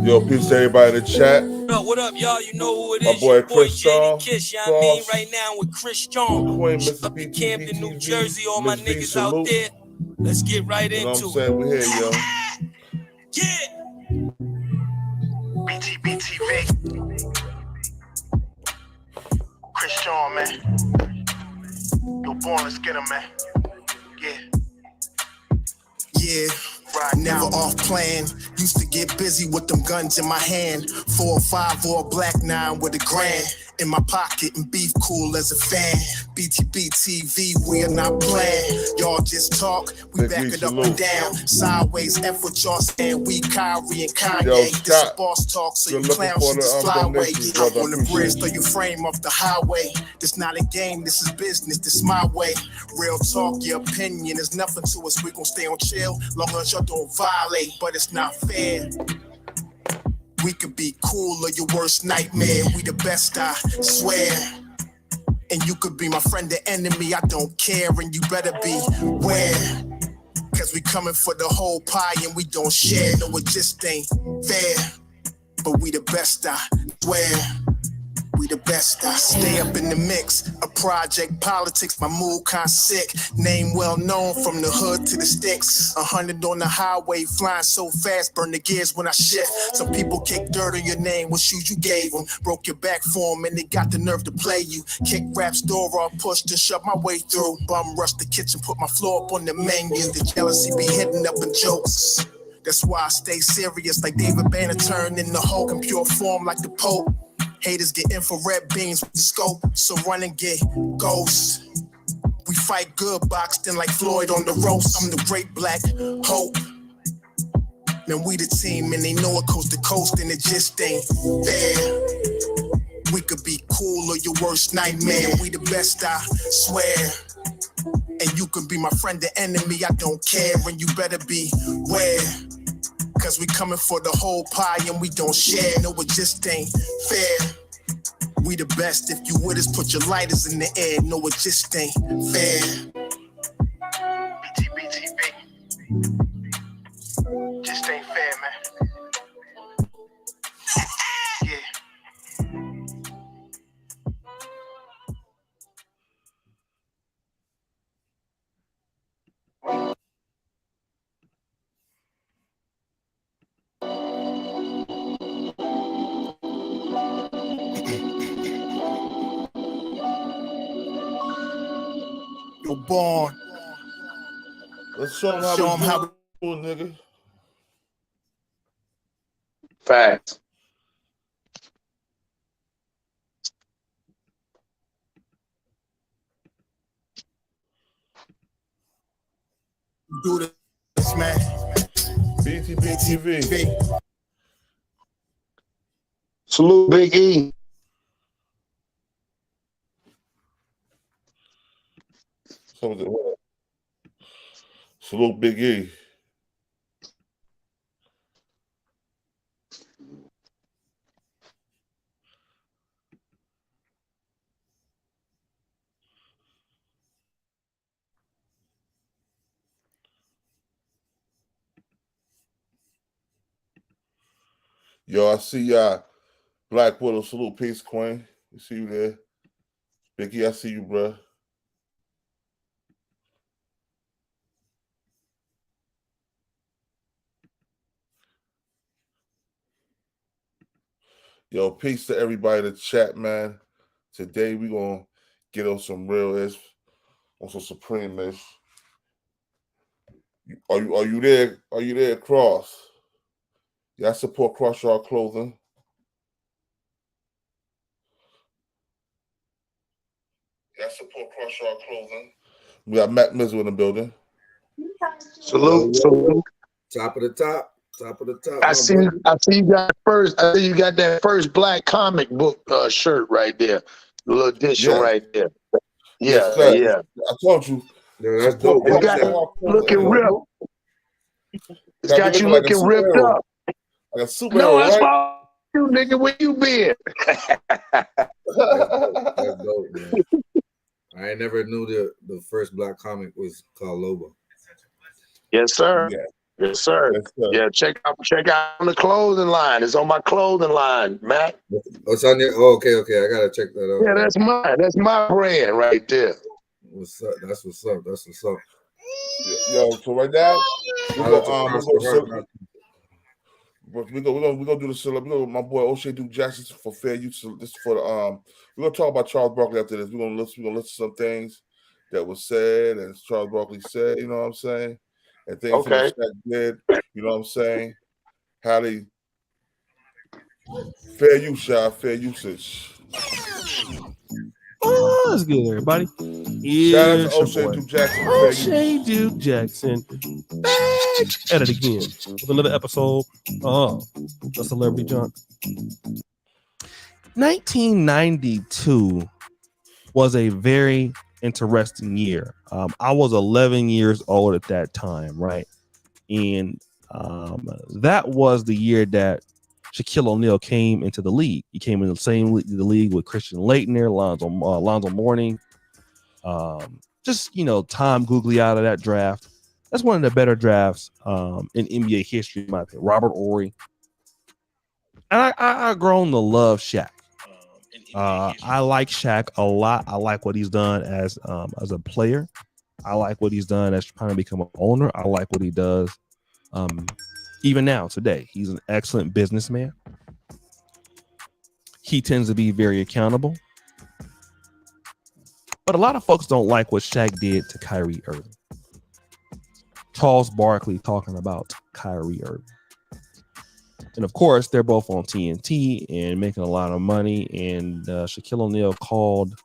Yo, peace to everybody in the chat. What up, y'all? You know who it My is. boy Your boy Chris Shaw, JD Kiss, you know what I mean? Right now with Chris John. Queen, Mrs. Up in Camden, New Jersey, all my Miss B, niggas salute. out there. Let's get right You know what I'm into saying? We here, yo. Yeah. Btbtv. Chris John, man. Yo, born, let's get him, man. Yeah. Right, never off plan. Used to get busy with them guns in my hand. 4 or 5 or a black 9 with a grand in my pocket and beef cool as a fan. Btbtv, we are not playing. Y'all just talk, we back it up and down. Sideways, F what y'all saying. We Kyrie and Kanye. Yo, this is boss talk, so you clowns should just fly away. Up on the bridge, throw your frame off the highway. This not a game, this is business, this my way. Real talk, your opinion is nothing to us. We gon' stay on chill, long as y'all don't violate. But it's not fair. We could be cool or your worst nightmare. We the best, I swear. And you could be my friend or enemy, I don't care. And you better be aware. Cause we coming for the whole pie and we don't share. No, it just ain't fair. But we the best, I swear. We the best, I stay up in the mix. A project politics, my mood kinda sick. Name well known from the hood to the sticks. 100 on the highway, flying so fast, burn the gears when I shift. Some people kick dirt on your name, what shoes you gave them. Broke your back for them and they got the nerve to play you. Kick rap's door off, pushed and shoved my way through. Bum rush the kitchen, put my floor up on the menu. The jealousy be hitting up in jokes. That's why I stay serious like David Banner turned in the Hulk in pure form like the Pope. Haters get infrared beams with the scope, so run and get ghosts. We fight good, boxed in like Floyd on the ropes. I'm the great black hope. Man, we the team and they know it coast to coast and it just ain't fair. We could be cool or your worst nightmare. We the best, I swear. And you can be my friend or enemy, I don't care. And you better be aware. Cause we coming for the whole pie and we don't share. No, it just ain't fair. We the best, if you with us, put your lighters in the air. No, it just ain't fair. Btbtv. Just ain't fair, man. Yeah. You're born. Let's show them how we do it, nigga. Facts. Do this, man. Btbtv. Salute Big E. Salute Big E. Yo, I see Black Widow. Salute, peace, Queen. You see you there. Big E, I see you, bruh. Yo, peace to everybody in the chat, man. Today we gonna get on some real-ish, on some supreme-ish. Are you there? Are you there, Cross? Yeah, I support Cross Yard Clothing. Yeah, I support Cross Yard Clothing. We got Matt Mizzle in the building. Salute, salute. Top of the top. Top of the top. I see you got first. I see you got that first black comic book shirt right there. The little edition right there. Yeah, yeah. I told you. Yeah, that's dope. It's got looking ripped. It's got you looking like ripped up. Like a superhero, no, that's right? you, nigga. Where you been? That's dope, man. I never knew the first black comic was called Lobo. Yes, sir. Yeah. Yes, sir. Yes, sir. Yeah, check out on the clothing line. It's on my clothing line, Matt. Oh, it's on your. Oh, okay. I gotta check that out. Yeah, that's mine. That's my brand right there. What's up? That's what's up. That's what's up. Yo, so right now we're gonna do the celeb. My boy O'Shea Duke Jackson for fair use. This is for the We're gonna talk about Charles Barkley after this. We're gonna listen to some things that was said and Charles Barkley said. You know what I'm saying? And things that Shaq did. You know what I'm saying? How they fair use, shot, fair usage. Oh, that's good, everybody. Shout out to O'Shea Duke Jackson. O'Shea Duke Jackson back at it again with another episode of The Celebrity Junk. 1992 was a very interesting year. I was 11 years old at that time, right? And that was the year that Shaquille O'Neal came into the league. He came in the same league with Christian Laettner, Alonzo Mourning. Just, Tom Gugliotta, that draft. That's one of the better drafts in NBA history, in my opinion. Robert Horry. And I've grown to love Shaq. I like Shaq a lot. I like what he's done as a player. I like what he's done as trying to become an owner. I like what he does even now, today. He's an excellent businessman. He tends to be very accountable. But a lot of folks don't like what Shaq did to Kyrie Irving. Charles Barkley talking about Kyrie Irving. And of course, they're both on TNT and making a lot of money. And Shaquille O'Neal called,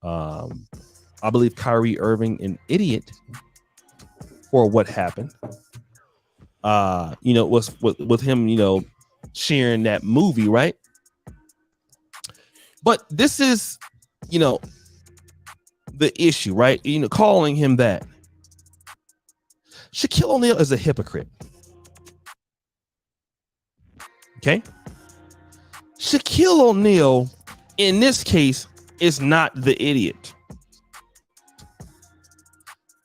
I believe, Kyrie Irving an idiot for what happened. It was with him, sharing that movie, right? But this is, the issue, right? Calling him that. Shaquille O'Neal is a hypocrite. Okay? Shaquille O'Neal, in this case, is not the idiot.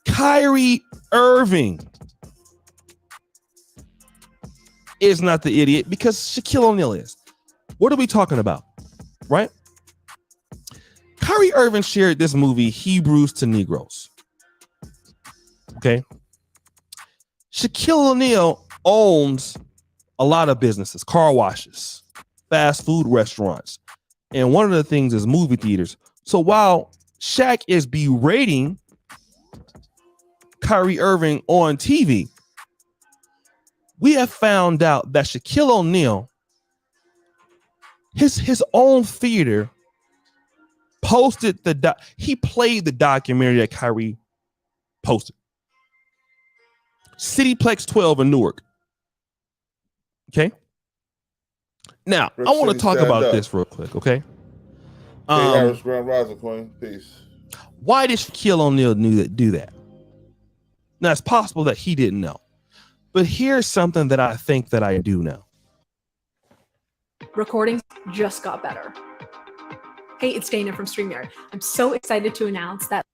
Kyrie Irving is not the idiot because Shaquille O'Neal is. What are we talking about? Right? Kyrie Irving shared this movie, Hebrews to Negroes. Okay? Shaquille O'Neal owns a lot of businesses, car washes, fast food restaurants. And one of the things is movie theaters. So while Shaq is berating Kyrie Irving on TV, we have found out that Shaquille O'Neal, his own theater, posted he played the documentary that Kyrie posted. Cityplex 12 in Newark. Okay. Now, I want to talk about this real quick, okay? Harris, Grand Rising, Queen. Peace. Why did Shaquille O'Neal do that? Now, it's possible that he didn't know. But here's something that I think that I do know. Recordings just got better. Hey, it's Dana from StreamYard. I'm so excited to announce that.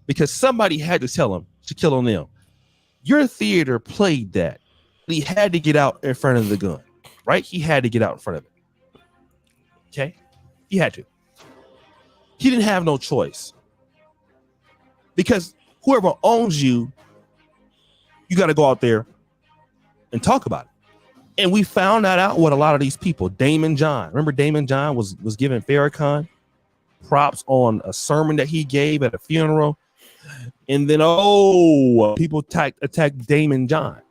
Because somebody had to tell him, Shaquille O'Neal, your theater played that. He had to get out in front of the gun, right? He had to get out in front of it. Okay? He had to. He didn't have no choice. Because whoever owns you, you got to go out there and talk about it. And we found that out with a lot of these people. Damon John. Remember Damon John was giving Farrakhan props on a sermon that he gave at a funeral. And then, people attacked Damon John.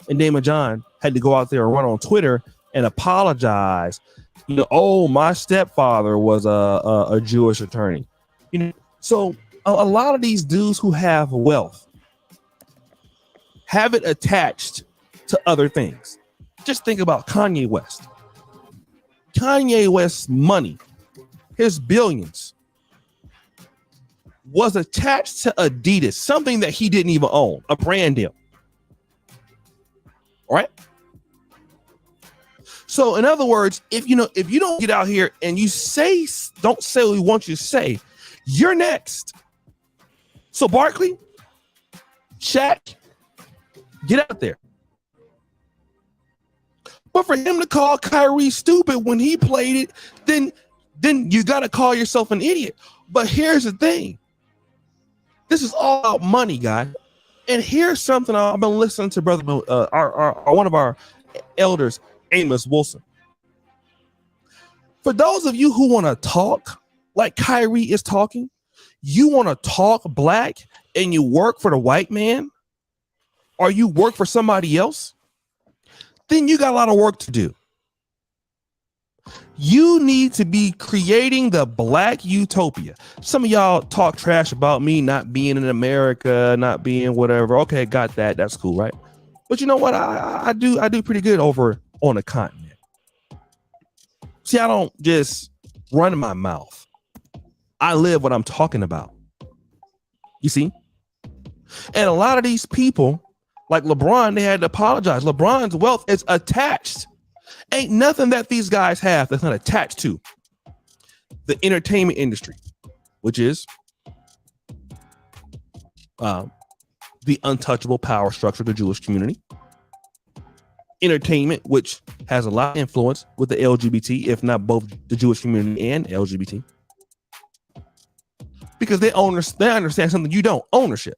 And Damon John had to go out there and run on Twitter and apologize. My stepfather was a Jewish attorney. So a lot of these dudes who have wealth have it attached to other things. Just think about Kanye West. Kanye West's money, his billions, was attached to Adidas, something that he didn't even own, a brand deal. All right. So in other words, if you don't get out here and don't say what we want you to say, you're next. So Barkley, Shaq, get out there. But for him to call Kyrie stupid when he played it, then you got to call yourself an idiot. But here's the thing. This is all about money, guy. And here's something I've been listening to brother, one of our elders, Amos Wilson. For those of you who want to talk like Kyrie is talking, you want to talk black and you work for the white man, or you work for somebody else, then you got a lot of work to do. You need to be creating the black utopia. Some of y'all talk trash about me not being in America, not being whatever. Okay, got that. That's cool, right? But you know what? I do pretty good over on the continent. See, I don't just run my mouth. I live what I'm talking about. You see? And a lot of these people, like LeBron, they had to apologize. LeBron's wealth is attached. Ain't nothing that these guys have that's not attached to the entertainment industry, which is the untouchable power structure of the Jewish community. Entertainment, which has a lot of influence with the LGBT, if not both the Jewish community and LGBT. Because they understand something you don't, ownership.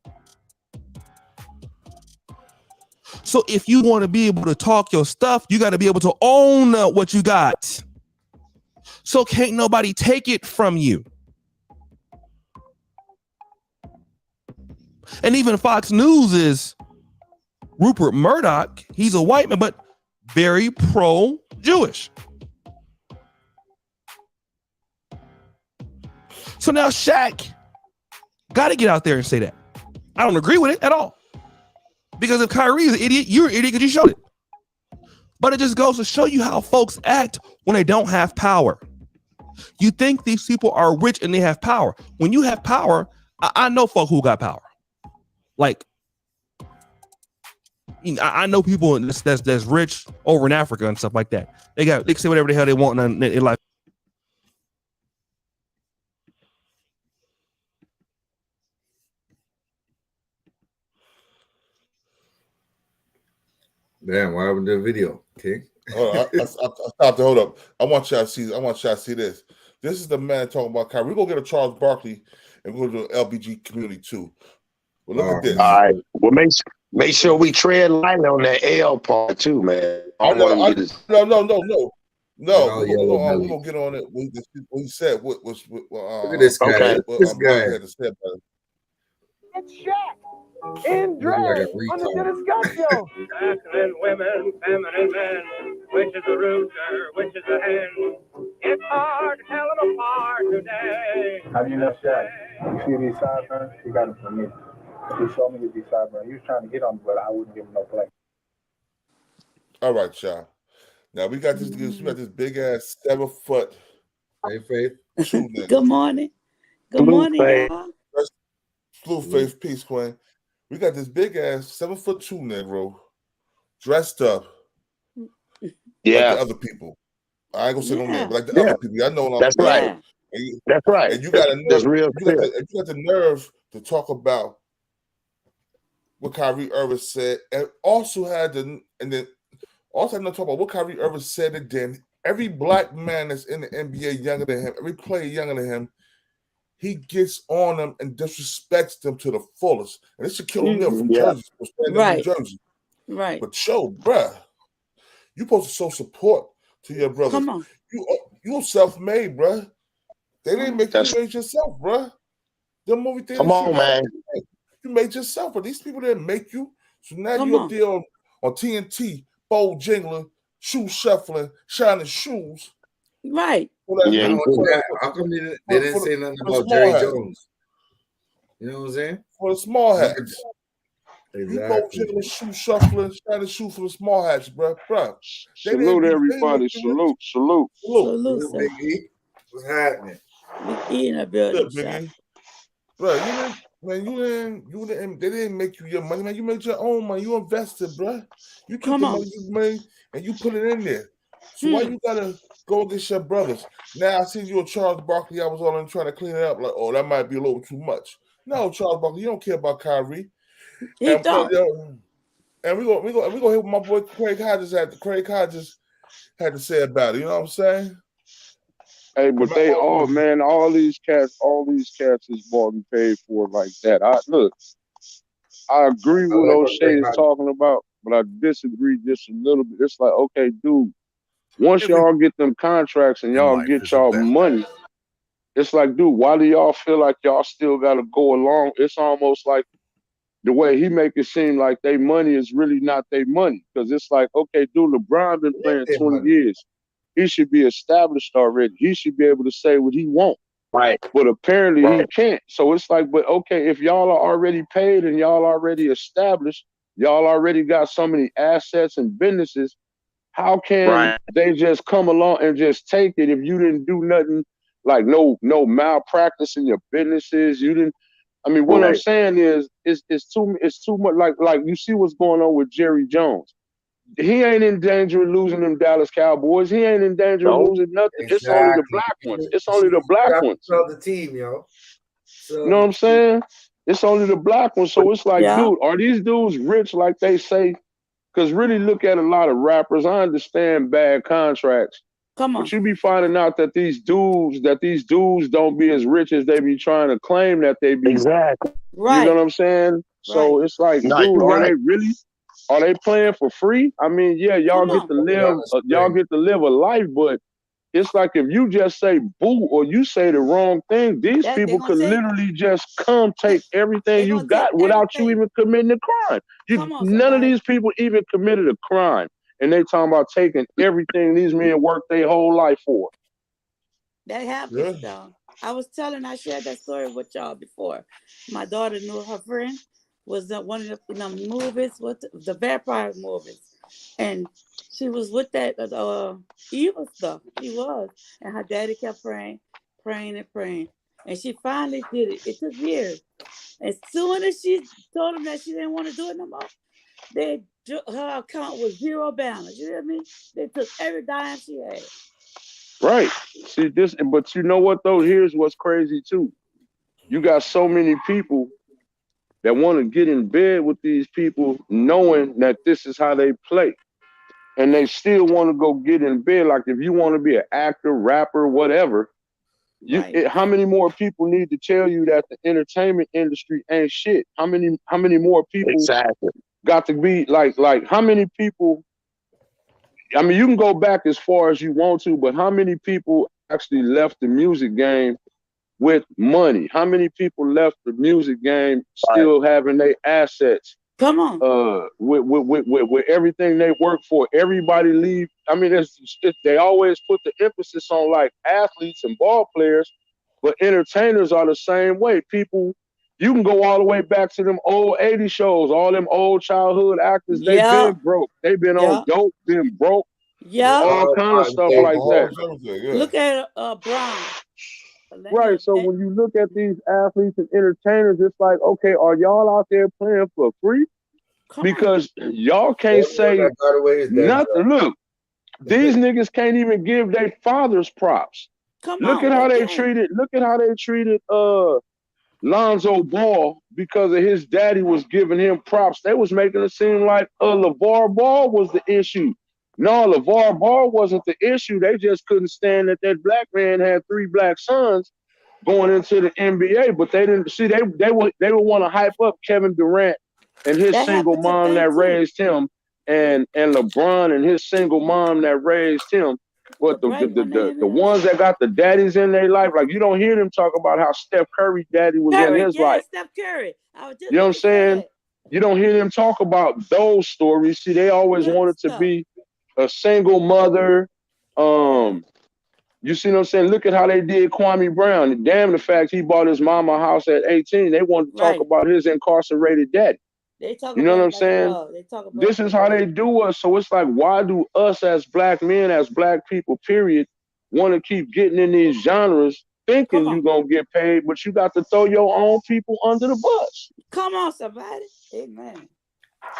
So if you want to be able to talk your stuff, you got to be able to own what you got. So can't nobody take it from you. And even Fox News is Rupert Murdoch. He's a white man, but very pro-Jewish. So now Shaq got to get out there and say that. I don't agree with it at all. Because if Kyrie is an idiot, you're an idiot because you showed it. But it just goes to show you how folks act when they don't have power. You think these people are rich and they have power. When you have power, I know folk who got power. Like, you know, I know people that's rich over in Africa and stuff like that. They can say whatever the hell they want in their life. Damn, why happened to the video? Okay. I stopped to hold up. I want y'all to see this. This is the man talking about Kyrie. We're gonna get a Charles Barkley and go to the LBG community too. Well, look at this. All right. Well, make sure we tread lightly on that L part too, man. No. We're We're gonna get on it. We said what was look at this guy. okay. This guy. Had to say about it. It's Shaq in drag on the Dennis Scott show. Masculine women, feminine men, which is a rooster, which is a hen. It's hard to tell them apart today. How do you know Shaq? You see these sideburns? He got them from me. He showed me these sideburns. He was trying to get on me, but I wouldn't give him no play. All right, y'all. Now we got this big ass 7 foot. Hey, Faith. Good morning. Good morning, y'all. Blue face, peace, Queen. We got this big ass 7'2" Negro dressed up like the other people. I ain't gonna say no name, but like the other people. I know. That's right. That's right. And you got a nerve. That's real. You got the nerve to talk about what Kyrie Irving said, and also had to talk about what Kyrie Irving said. And then every black man that's in the NBA younger than him, every player younger than him, he gets on them and disrespects them to the fullest. And it's Shaquille O'Neal from Jersey, Right. New Jersey. Right. But bruh, you supposed to show support to your brothers. Come on. You self-made, bruh. They didn't make you made yourself, bruh. The movie theater. Come on, man. You made yourself, but these people didn't make you. So now you're up there on TNT, bowl jingling, shoe shuffling, shining shoes. Right. Yeah, how come they didn't say nothing about Jerry Jones? You know what I'm saying? For the small hats. Exactly. You both jingling, shoe shuffling, shining shoe for the small hats, bruh. Salute everybody. Salute. Salute, Big E. What's happening? Big E in the building. Bro, they didn't make you your money, man. You made your own money. You invested, bro. You took the money you made and you put it in there. So why you gotta go against your brothers? Now I see you a Charles Barkley. I was on and trying to clean it up. Like, oh, that might be a little too much. No, Charles Barkley, you don't care about Kyrie. He don't. And we go hear what my boy Craig Hodges had to say about it. You know what I'm saying? Hey, but they all these cats is bought and paid for like that. I agree with what O'Shea is talking about, but I disagree just a little bit. It's like, okay, dude, once y'all get them contracts and y'all get y'all money, it's like, dude, why do y'all feel like y'all still got to go along? It's almost like the way he make it seem like they money is really not their money. Because it's like, okay, dude, LeBron been playing 20 years. He should be established already. He should be able to say what he wants. Right. But apparently he can't. So it's like, but okay, if y'all are already paid and y'all already established, y'all already got so many assets and businesses, how can they just come along and just take it if you didn't do nothing, like no malpractice in your businesses? You didn't. I mean, what I'm saying is, it's too much. Like you see what's going on with Jerry Jones. He ain't in danger of losing them Dallas Cowboys. He ain't in danger of losing nothing. Exactly. It's only the black ones. It's only the black ones. The team, yo. So, you know what I'm saying? It's only the black ones. So it's like, dude, are these dudes rich like they say? Because really look at a lot of rappers. I understand bad contracts. Come on. But you be finding out that these dudes don't be as rich as they be trying to claim that they be. Exactly. Right. You know what I'm saying? So it's like, dude, are they playing for free? I mean, yeah, y'all get to live a life, but it's like if you just say boo or you say the wrong thing, these people could literally just come take everything you got without you even committing a crime. None of these people even committed a crime. And they talking about taking everything these men worked their whole life for. That happens, though. I shared that story with y'all before. My daughter knew her friend was one of the movies, the vampire movies. And she was with that evil stuff. She was. And her daddy kept praying. And she finally did it. It took years. As soon as she told him that she didn't want to do it no more, her account was zero balance. You hear me? They took every dime she had. Right. See this, but you know what though? Here's what's crazy too. You got so many people that want to get in bed with these people knowing that this is how they play. And they still want to go get in bed. Like if you want to be an actor, rapper, whatever, how many more people need to tell you that the entertainment industry ain't shit? How many more people got to be like how many people? I mean, you can go back as far as you want to, but how many people actually left the music game with money? How many people left the music game still having their assets? Come on. With everything they work for, everybody leave. I mean, they always put the emphasis on like athletes and ball players, but entertainers are the same way. People, you can go all the way back to them old 80s shows, all them old childhood actors, they've been broke. They've been on dope, been broke. All kind of stuff like that. Look at Brian. Right, so when you look at these athletes and entertainers, it's like, okay, are y'all out there playing for free? Because y'all can't say nothing. Look, these niggas can't even give their fathers props. Look at how they treated Lonzo Ball because of his daddy was giving him props. They was making it seem like LeVar Ball was the issue. No, LeVar Ball wasn't the issue. They just couldn't stand that black man had 3 black sons going into the NBA. But they didn't see they would want to hype up Kevin Durant and his single mom that raised him, and LeBron and his single mom that raised him. But the ones that got the daddies in their life, like you don't hear them talk about how Steph Curry daddy was in his life. Steph Curry. You know what I'm saying? You don't hear them talk about those stories. See, they always wanted to be a single mother. You see what I'm saying? Look at how they did Kwame Brown. Damn the fact he bought his mama a house at 18. They wanted to talk about his incarcerated daddy. You know what I'm saying? This is how they do us. So it's like, why do us as black men, as black people, period, want to keep getting in these genres thinking you're going to get paid, but you got to throw your own people under the bus? Come on, somebody. Amen.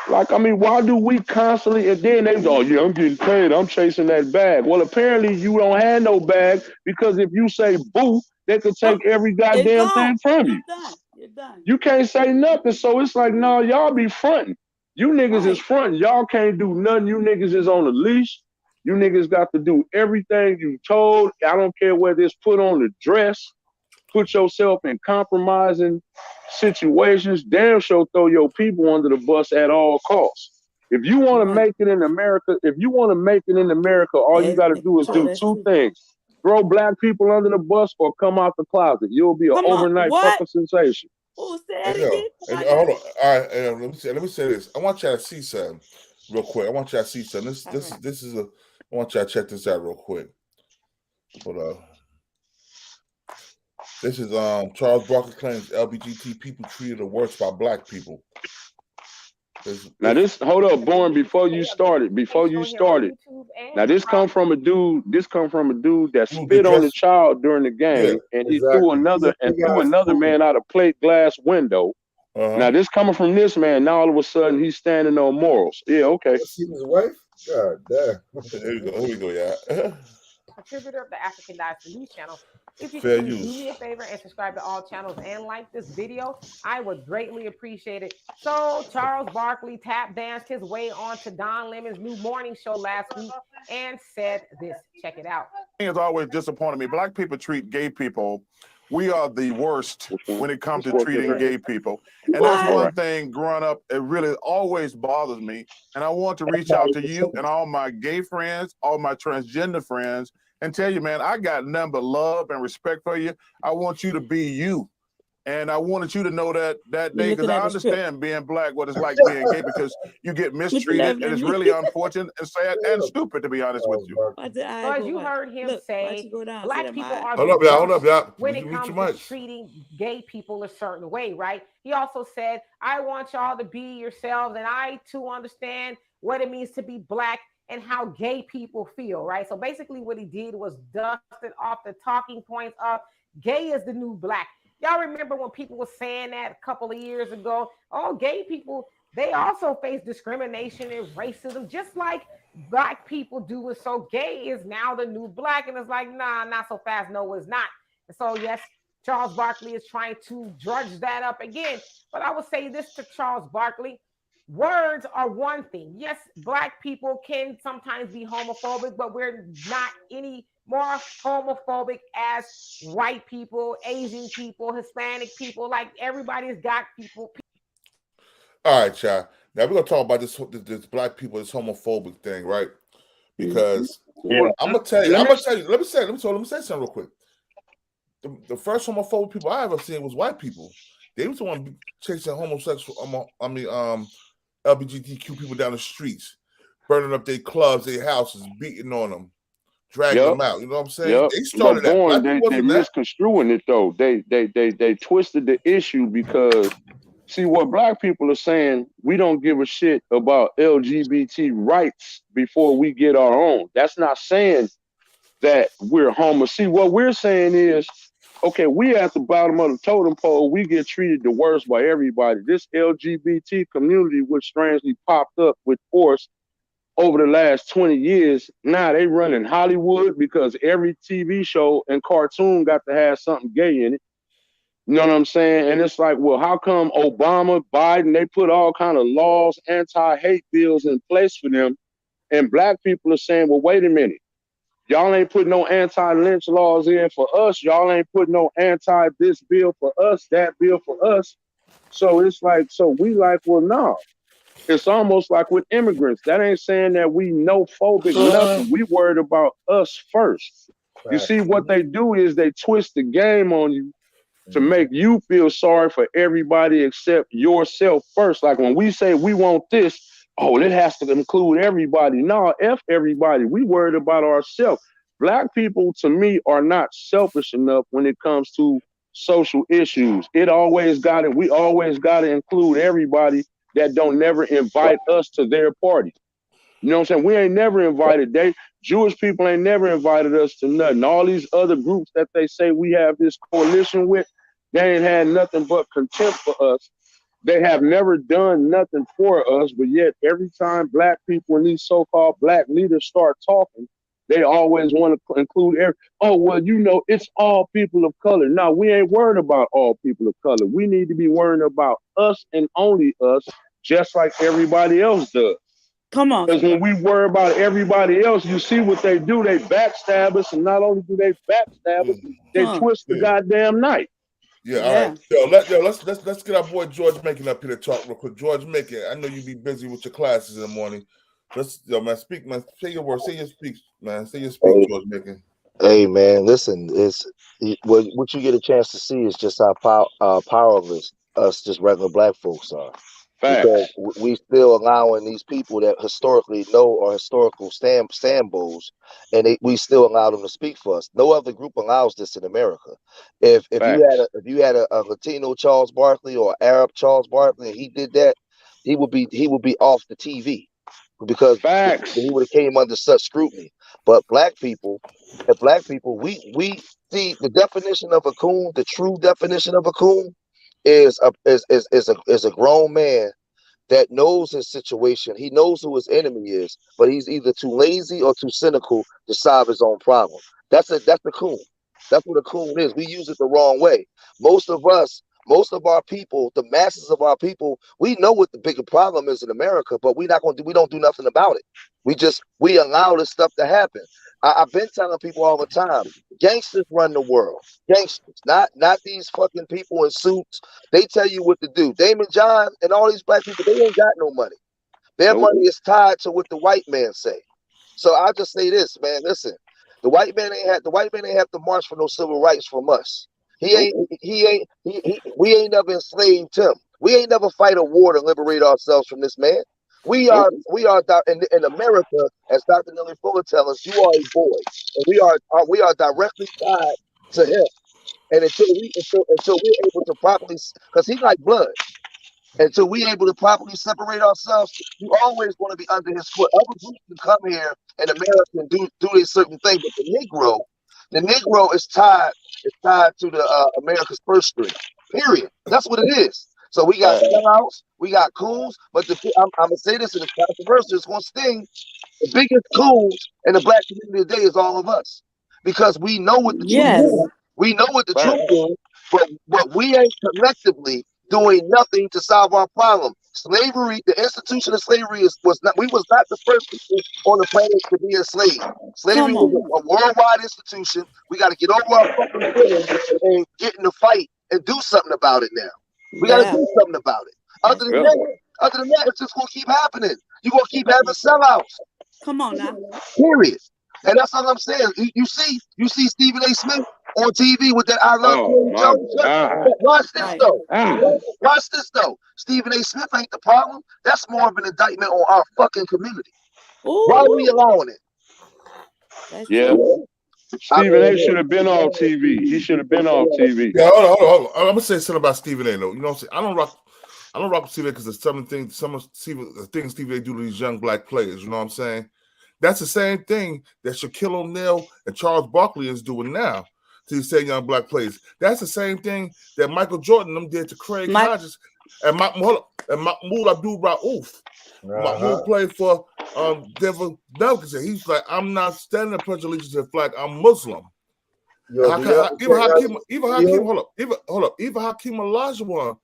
Like, I mean, why do we constantly, and then they go, yeah, I'm getting paid, I'm chasing that bag. Well, apparently you don't have no bag, because if you say boo, they could take every goddamn thing from you. You're done. You can't say nothing. So it's like, no, y'all be fronting. You niggas is fronting. Y'all can't do nothing. You niggas is on the leash. You niggas got to do everything you told. I don't care whether it's put on the dress, put yourself in compromising situations. Damn sure throw your people under the bus at all costs. If you want to make it in America, all you got to do is do two things. Throw black people under the bus or come out the closet. You'll be an overnight fucking sensation. Who said it? Hold on. All right, let me say this. I want y'all to see something real quick. I want y'all to see something. This is a. I want y'all to check this out real quick. Hold on. This is Charles Barkley claims LBGT people treated the worst by black people. Now hold up, Born, before you started. Now this come from a dude that spit on the child during the game, and he threw another man out a plate glass window. Now this coming from this man, now all of a sudden he's standing on morals. Yeah, okay. See his wife? God damn. Here we go, yeah. Contributor of the African Diaspora News Channel. If you Fair could use. do me a favor and subscribe to all channels and like this video, I would greatly appreciate it. So Charles Barkley tap danced his way onto Don Lemon's new morning show last week and said this. Check it out. It's always disappointed me. Black people treat gay people. We are the worst when it comes to treating gay people. And that's one thing growing up, it really always bothers me. And I want to reach out to you and all my gay friends, all my transgender friends, and tell you, man, I got nothing but love and respect for you. I want you to be you. And I wanted you to know that day, because I understand being black, what it's like being gay, because you get mistreated, and it's really unfortunate and sad and stupid, to be honest with you. As you heard him say, black people are Hold up, y'all. When it comes to treating gay people a certain way, right? He also said, I want y'all to be yourselves, and I too understand what it means to be black and how gay people feel, right? So basically what he did was dusted off the talking points of gay is the new black. Y'all remember when people were saying that a couple of years ago? Oh, gay people, they also face discrimination and racism, just like black people do. And so gay is now the new black. And it's like, nah, not so fast. No, it's not. And so, yes, Charles Barkley is trying to drudge that up again. But I would say this to Charles Barkley. Words are one thing. Yes, black people can sometimes be homophobic, but we're not any more homophobic as white people, Asian people, Hispanic people. Like, everybody's got people. All right, y'all. Now we're gonna talk about this black people, this homophobic thing, right? Because I'm gonna tell you. Let me say something real quick. The first homophobic people I ever seen was white people. They was the one chasing homosexual. LBGTQ people down the streets, burning up their clubs, their houses, beating on them, dragging them out. You know what I'm saying? They started that. They misconstruing it though. They twisted the issue because see what black people are saying. We don't give a shit about LGBT rights before we get our own. That's not saying that we're homo. See, what we're saying is, okay, we at the bottom of the totem pole. We get treated the worst by everybody. This LGBT community, which strangely popped up with force over the last 20 years, now they run in Hollywood because every TV show and cartoon got to have something gay in it. You know what I'm saying? And it's like, well, how come Obama, Biden, they put all kind of laws, anti-hate bills in place for them, and black people are saying, well, wait a minute. Y'all ain't putting no anti-lynch laws in for us. Y'all ain't putting no anti-this bill for us, that bill for us. So it's like, so we like, well, no. It's almost like with immigrants. That ain't saying that we no phobic nothing. We worried about us first. You see, what they do is they twist the game on you to make you feel sorry for everybody except yourself first. Like when we say we want this, oh, it has to include everybody. No, F everybody. We worried about ourselves. Black people, to me, are not selfish enough when it comes to social issues. We always got to include everybody that don't never invite us to their party. You know what I'm saying? We ain't never invited. Jewish people ain't never invited us to nothing. All these other groups that they say we have this coalition with, they ain't had nothing but contempt for us. They have never done nothing for us, but yet every time black people and these so-called black leaders start talking, they always want to include oh, well, you know, it's all people of color. No, we ain't worried about all people of color. We need to be worrying about us and only us, just like everybody else does. Come on. Because when we worry about everybody else, you see what they do. They backstab us, and not only do they backstab us, they twist the goddamn knife. Yeah, all right. Let's get our boy George Macon up here to talk real quick. George Macon, I know you be busy with your classes in the morning. Let's, man, speak, man. Say your word. Say your speech, man. Say your speech, George Macon. Hey, man, listen. It's what you get a chance to see is just how powerless us, just regular black folks are. Because we still allowing these people that historically know are historical Stambos, and we still allow them to speak for us. No other group allows this in America. If you had a Latino Charles Barkley or Arab Charles Barkley, and he did that, he would be off the TV because he would have came under such scrutiny. But black people, we see the definition of a coon. The true definition of a coon is a grown man that knows his situation. He knows who his enemy is, but he's either too lazy or too cynical to solve his own problem. That's the coon. That's what a coon is. We use it the wrong way. Most of our people, the masses of our people, we know what the bigger problem is in America, but we don't do nothing about it. We allow this stuff to happen. I've been telling people all the time, gangsters run the world. Gangsters, not these fucking people in suits. They tell you what to do. Damon John and all these black people, they ain't got no money. Their money is tied to what the white man say. So I'll just say this, man. Listen, the white man ain't have to march for no civil rights from us. We ain't never enslaved him. We ain't never fight a war to liberate ourselves from this man. We are in America, as Dr. Nelly Fuller tells us, you are a boy, and we are directly tied to him. And until we're able to properly, because he's like blood, until we're able to properly separate ourselves, you always want to be under his foot. Other groups can come here in America and do a certain thing, but the Negro is tied to the America's purse string. Period. That's what it is. So we got sellouts, we got coons, but I'm gonna say this, and it's controversial. It's gonna sting. The biggest coons in the black community today is all of us, because we know what the truth is. We know what the truth is, but we ain't collectively doing nothing to solve our problem. Slavery, the institution of slavery was not the first people on the planet to be enslaved. Slavery was a worldwide institution. We got to get over our fucking feelings and get in the fight and do something about it now. We got to do something about it. Other than that, it's just gonna keep happening. You're gonna keep having sellouts. Come on now. Period. And that's all I'm saying. You see Stephen A. Smith on TV with that I love Joe. Watch this though. Watch this though. Stephen A. Smith ain't the problem. That's more of an indictment on our fucking community. Why are we allowing it? Stephen A. should have been on TV. He should have been on TV. Yeah, hold on. I'm gonna say something about Stephen A. though. You know what I'm saying? I don't rock with Stephen A. because there's some of the things Stephen A. do to these young black players. You know what I'm saying? That's the same thing that Shaquille O'Neal and Charles Barkley is doing now to these same young black players. That's the same thing that Michael Jordan them did to Craig Hodges and Mahmoud Abdul-Rauf. Mahmoud played for Denver Nuggets, and he's like, I'm not standing in pledge allegiance to the flag. I'm Muslim. Even Hakeem Olajuwon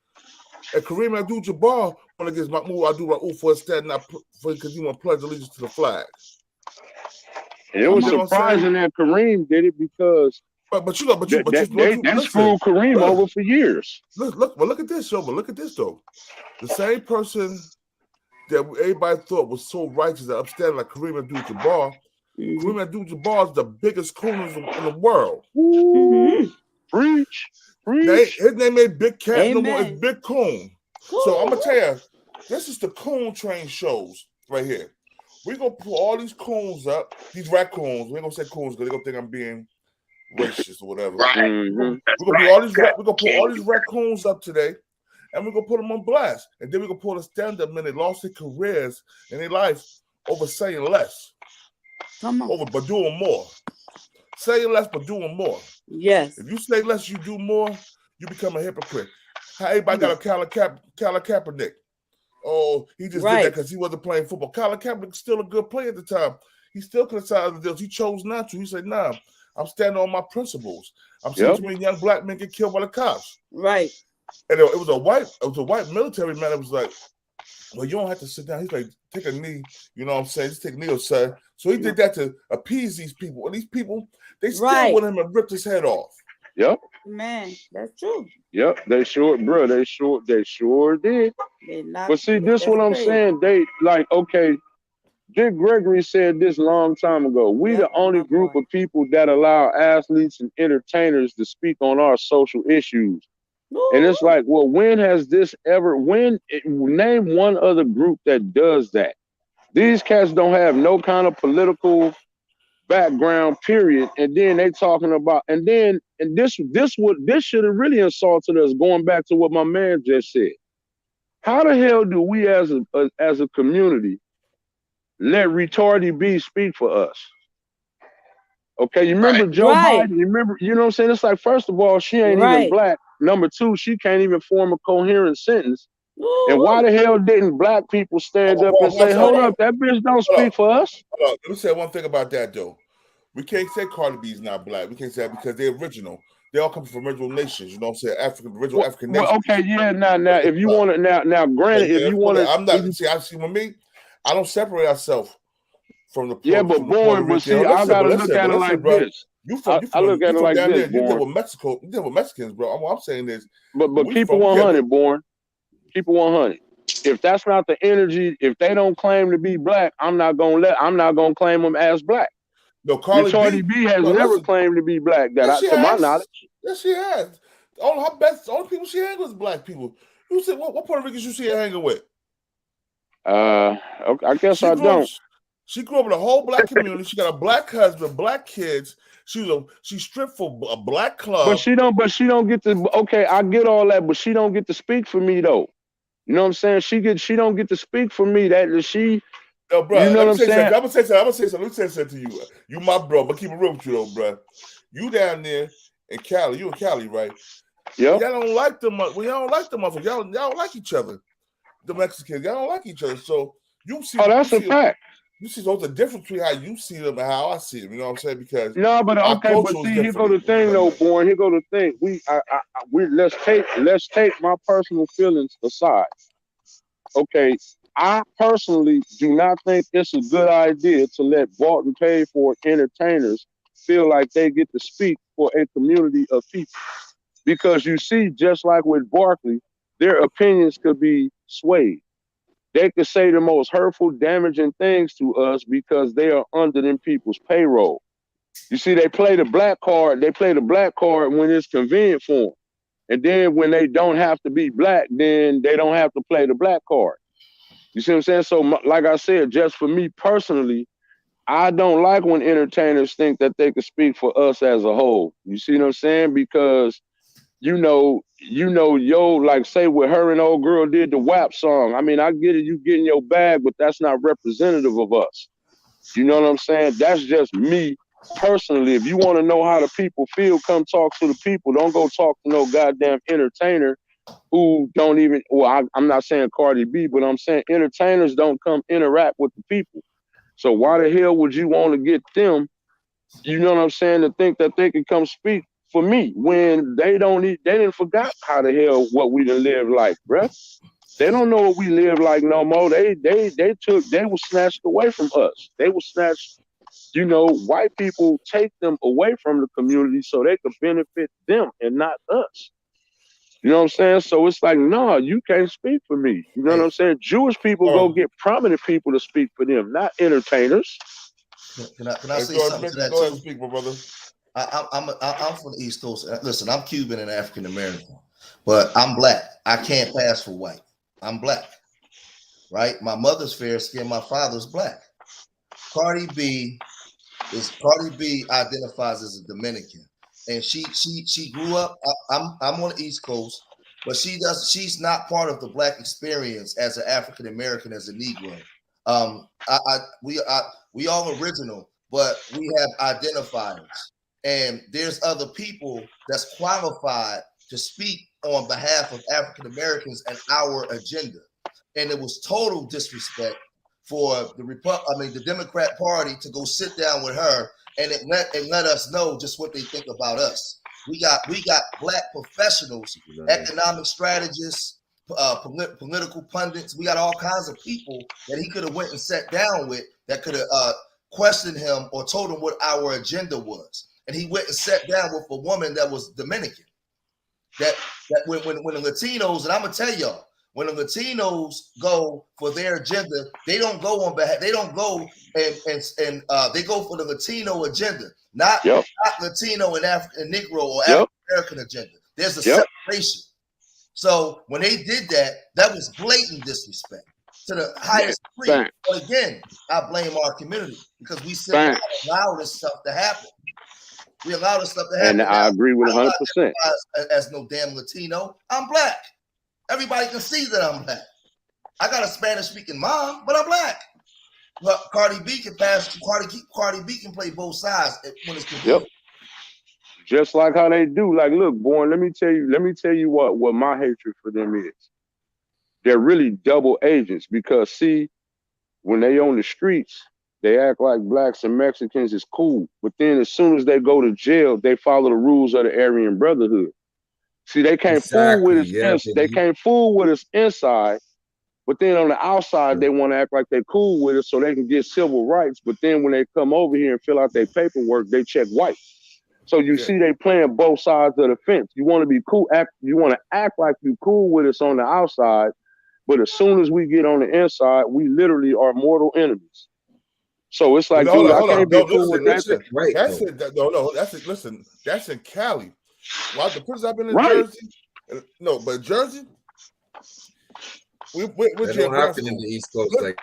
and Kareem Abdul-Jabbar went against Mahmoud Abdul-Rauf for standing up because he want to pledge allegiance to the flag. It was surprising that Kareem did it because they screwed Kareem over for years. Look at this, look at this though. The same person that everybody thought was so righteous and upstanding like Kareem Abdul-Jabbar. Kareem Abdul-Jabbar is the biggest coon in the world. Preach. His name ain't Big Cat no more. It's Big Coon. So I'm gonna tell you, this is the Coon Train shows right here. We're gonna pull all these coons up, these raccoons. We ain't gonna say coons because they're gonna think I'm being racist or whatever. We're gonna pull all these raccoons up today, and we're gonna put them on blast. And then we're gonna pull the stand-up men that lost their careers and their life over saying less. But doing more. Saying less but doing more. Yes. If you say less, you do more, you become a hypocrite. How everybody got a Colin Kaepernick? Oh, he just did that because he wasn't playing football. Colin Kaepernick's still a good player at the time. He still could have signed other deals. He chose not to. He said, "Nah, I'm standing on my principles. I'm seeing too many young black men get killed by the cops." Right. And it was a white military man that was like, "Well, you don't have to sit down." He's like, "Take a knee." You know what I'm saying? Just take a knee, son. So he did that to appease these people. And these people, they still want him to rip his head off. Yep. Man, that's true. Yep, they sure did. But see, this is what I'm saying. They like, okay, Dick Gregory said this long time ago. We the only group of people that allow athletes and entertainers to speak on our social issues. And it's like, well, when has this ever, name one other group that does that? These cats don't have no kind of political background, period. And then they talking about, and this should have really insulted us, going back to what my man just said. How the hell do we as a community let retarded B speak for us? Okay, you remember Joe Biden? You remember, you know what I'm saying? It's like, first of all, she ain't even black. Number two, she can't even form a coherent sentence. And why the hell didn't black people stand up and say, hold up, that bitch don't speak for us? Let me say one thing about that, though. We can't say Cardi B's not black. We can't say that because they're original. They all come from original nations. You know what I'm saying? Original African nations. Okay, yeah, now, if you want to, now, granted, if you want to. I'm not, see, I see with me, I don't separate ourselves from the. Yeah, but born, but see, I got to look at it like this. I look at it like this, you deal with Mexico, you deal with Mexicans, bro. What I'm saying is, but keep it 100, born. Keep it 100. If that's not the energy, if they don't claim to be black, I'm not gonna claim them as black. No, Cardi B has never claimed to be black. To my knowledge. Yes, she has. All her best, all the people she hanging with is black people. You said what Puerto Ricans you see her hanging with? I guess I don't. She grew up in a whole black community. She got a black husband, black kids. She stripped for a black club. But she don't get to. Okay, I get all that, but she don't get to speak for me though. You know what I'm saying? She don't get to speak for me. Yo, bro, you know what I'm saying? I'm gonna say something. Let me say something to you. You my bro, but keep it real with you though, bro. You down there in Cali, you in Cali, right? Yeah. Y'all don't like them. Well, y'all don't like them motherfuckers. Y'all don't like each other. The Mexicans, y'all don't like each other. So you see. Oh, that's a fact. You see, there's a difference between how you see them and how I see them. You know what I'm saying? Because no, but okay, but see, here go the thing, though, born. Here go the thing. Let's take my personal feelings aside. Okay, I personally do not think it's a good idea to let bought and paid for entertainers feel like they get to speak for a community of people. Because you see, just like with Barkley, their opinions could be swayed. They could say the most hurtful, damaging things to us because they are under them people's payroll. You see, they play the black card. They play the black card when it's convenient for them. And then when they don't have to be black, then they don't have to play the black card. You see what I'm saying? So like I said, just for me personally, I don't like when entertainers think that they can speak for us as a whole. You see what I'm saying? Because you know, like say what her and old girl did the WAP song. I mean, I get it, you getting your bag, but that's not representative of us. You know what I'm saying? That's just me personally. If you want to know how the people feel, come talk to the people. Don't go talk to no goddamn entertainer who don't even, well, I'm not saying Cardi B, but I'm saying entertainers don't come interact with the people. So why the hell would you want to get them, you know what I'm saying, to think that they can come speak for me when they didn't forgot how the hell what we done live like, bruh. They don't know what we live like no more. They were snatched away from us. They were snatched, you know, white people take them away from the community so they could benefit them and not us. You know what I'm saying? So it's like, no, you can't speak for me. You know what I'm saying? Jewish people go get prominent people to speak for them, not entertainers. Can I say something to that go ahead too? and speak, my brother. I'm from the East Coast. Listen, I'm Cuban and African American, but I'm black. I can't pass for white. I'm black, right? My mother's fair skin. My father's black. Cardi B identifies as a Dominican, and she grew up. I'm on the East Coast, but she's not part of the black experience as an African American, as a Negro. We all original, but we have identifiers. And there's other people that's qualified to speak on behalf of African Americans and our agenda. And it was total disrespect for the Democrat Party to go sit down with her and let us know just what they think about us. We got black professionals, economic strategists, political pundits. We got all kinds of people that he could have went and sat down with that could have questioned him or told him what our agenda was. And he went and sat down with a woman that was Dominican. That when the Latinos, and I'm gonna tell y'all, when the Latinos go for their agenda, they don't go on behalf. They don't go and they go for the Latino agenda, not Latino and African Negro or African American agenda. There's a separation. So when they did that, that was blatant disrespect to the highest degree. But again, I blame our community because we simply allow this stuff to happen. We allow this stuff to happen. And I agree with 100%. As no damn Latino, I'm black. Everybody can see that I'm black. I got a Spanish-speaking mom, but I'm black. But Cardi B can play both sides when it's convenient. Just like how they do. Like, look, Born, let me tell you what my hatred for them is. They're really double agents because, see, when they on the streets, they act like blacks and Mexicans is cool. But then as soon as they go to jail, they follow the rules of the Aryan Brotherhood. See, they can't fool with us. They can't fool with us inside. But then on the outside, they want to act like they're cool with us so they can get civil rights. But then when they come over here and fill out their paperwork, they check white. So you see they playing both sides of the fence. You want to be cool, you want to act like you cool with us on the outside, but as soon as we get on the inside, we literally are mortal enemies. So it's like, dude, I can't be cool with that. Right. That's it. That's it. Listen, that's in Cali. Well, the places I've been in Jersey. No, but Jersey, we're don't happen in the East Coast like.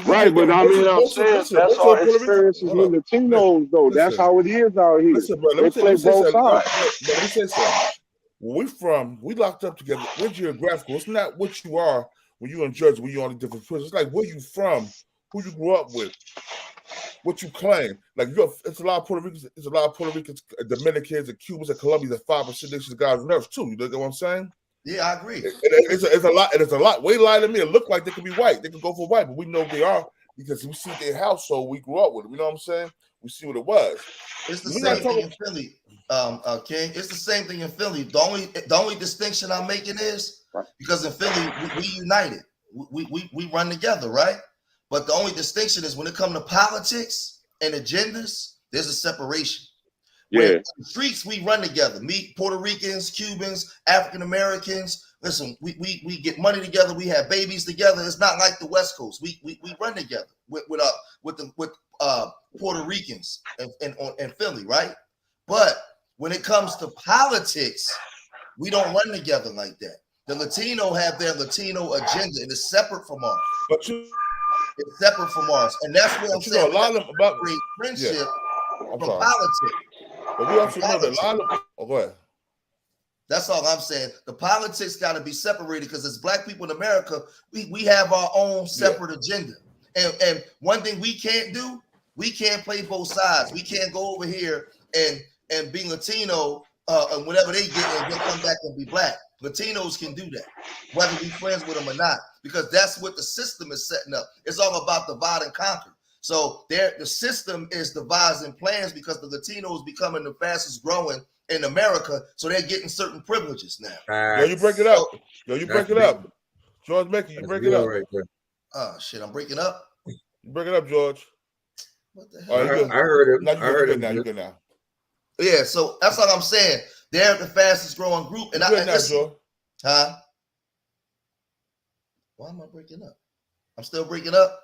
Right, but I mean, I'm saying that's our experiences with Latinos, though. That's how it is out here. Listen, bro, let me play both sides. Let me say something. We locked up together. We're geographical. It's not what you are when you're in Jersey, when you're on the different prisons. It's like where you from, who you grew up with, what you claim. Like it's a lot of Puerto Ricans, Dominicans, and Cubans, and Colombians, and 5 or 6 nations guys on earth too. You know what I'm saying? Yeah, I agree. It's a lot, and it's a lot way lighter than me. It look like they could be white. They could go for white, but we know they are because we see their household. We grew up with them. You know what I'm saying? We see what it was. It's the same thing in Philly, King. It's the same thing in Philly. The only distinction I'm making is because in Philly we united. We run together, right? But the only distinction is when it comes to politics and agendas, there's a separation. Yeah. In the streets, we run together. Me, Puerto Ricans, Cubans, African Americans. Listen, we get money together. We have babies together. It's not like the West Coast. We run together with Puerto Ricans and Philly, right? But when it comes to politics, we don't run together like that. The Latino have their Latino agenda, and it's separate from ours. It's separate from ours, and that's what I'm saying. A lot of about friendship from politics. But we also know that a lot of. Oh, go ahead. That's all I'm saying. The politics got to be separated because as Black people in America, we have our own separate agenda. And one thing we can't do, we can't play both sides. We can't go over here and be Latino and whenever they get there, they'll come back and be Black. Latinos can do that, whether we friends with them or not, because that's what the system is setting up. It's all about divide and conquer. So the system is devising plans because the Latinos becoming the fastest growing in America, so they're getting certain privileges now. Yo, you break it up. You break it up. George Mackey, you break it up. Right there. Oh shit, I'm breaking up. You break it up, George. What the hell? I heard him. I heard him. Now you good now. Yeah, so that's all I'm saying. They're the fastest growing group, and huh? Why am I breaking up? I'm still breaking up.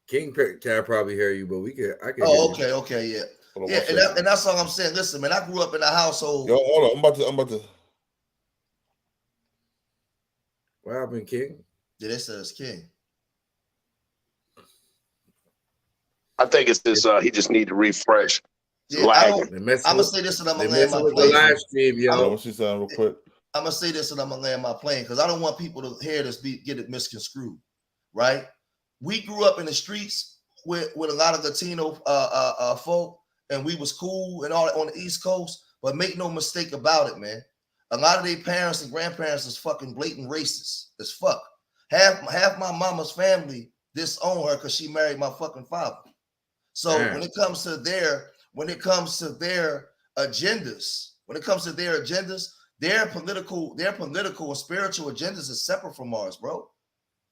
King can probably hear you, but I can. Oh, okay, yeah. Yeah, and that's all I'm saying. Listen, man, I grew up in a household. Yo, hold on. I'm about to. What happened, King? Yeah, they said it's King. I think it's this. He just need to refresh. Yeah, I'm gonna say this and I'm gonna land my plane. Live stream, yo. Let me see something real quick. I'm gonna say this and I'm gonna land my plane because I don't want people to hear this get it misconstrued, right? We grew up in the streets with a lot of Latino folk, and we was cool and all on the East Coast. But make no mistake about it, man. A lot of their parents and grandparents is fucking blatant racist as fuck. Half my mama's family disown her because she married my fucking father. So when it comes to their agendas, their political and spiritual agendas is separate from ours, bro.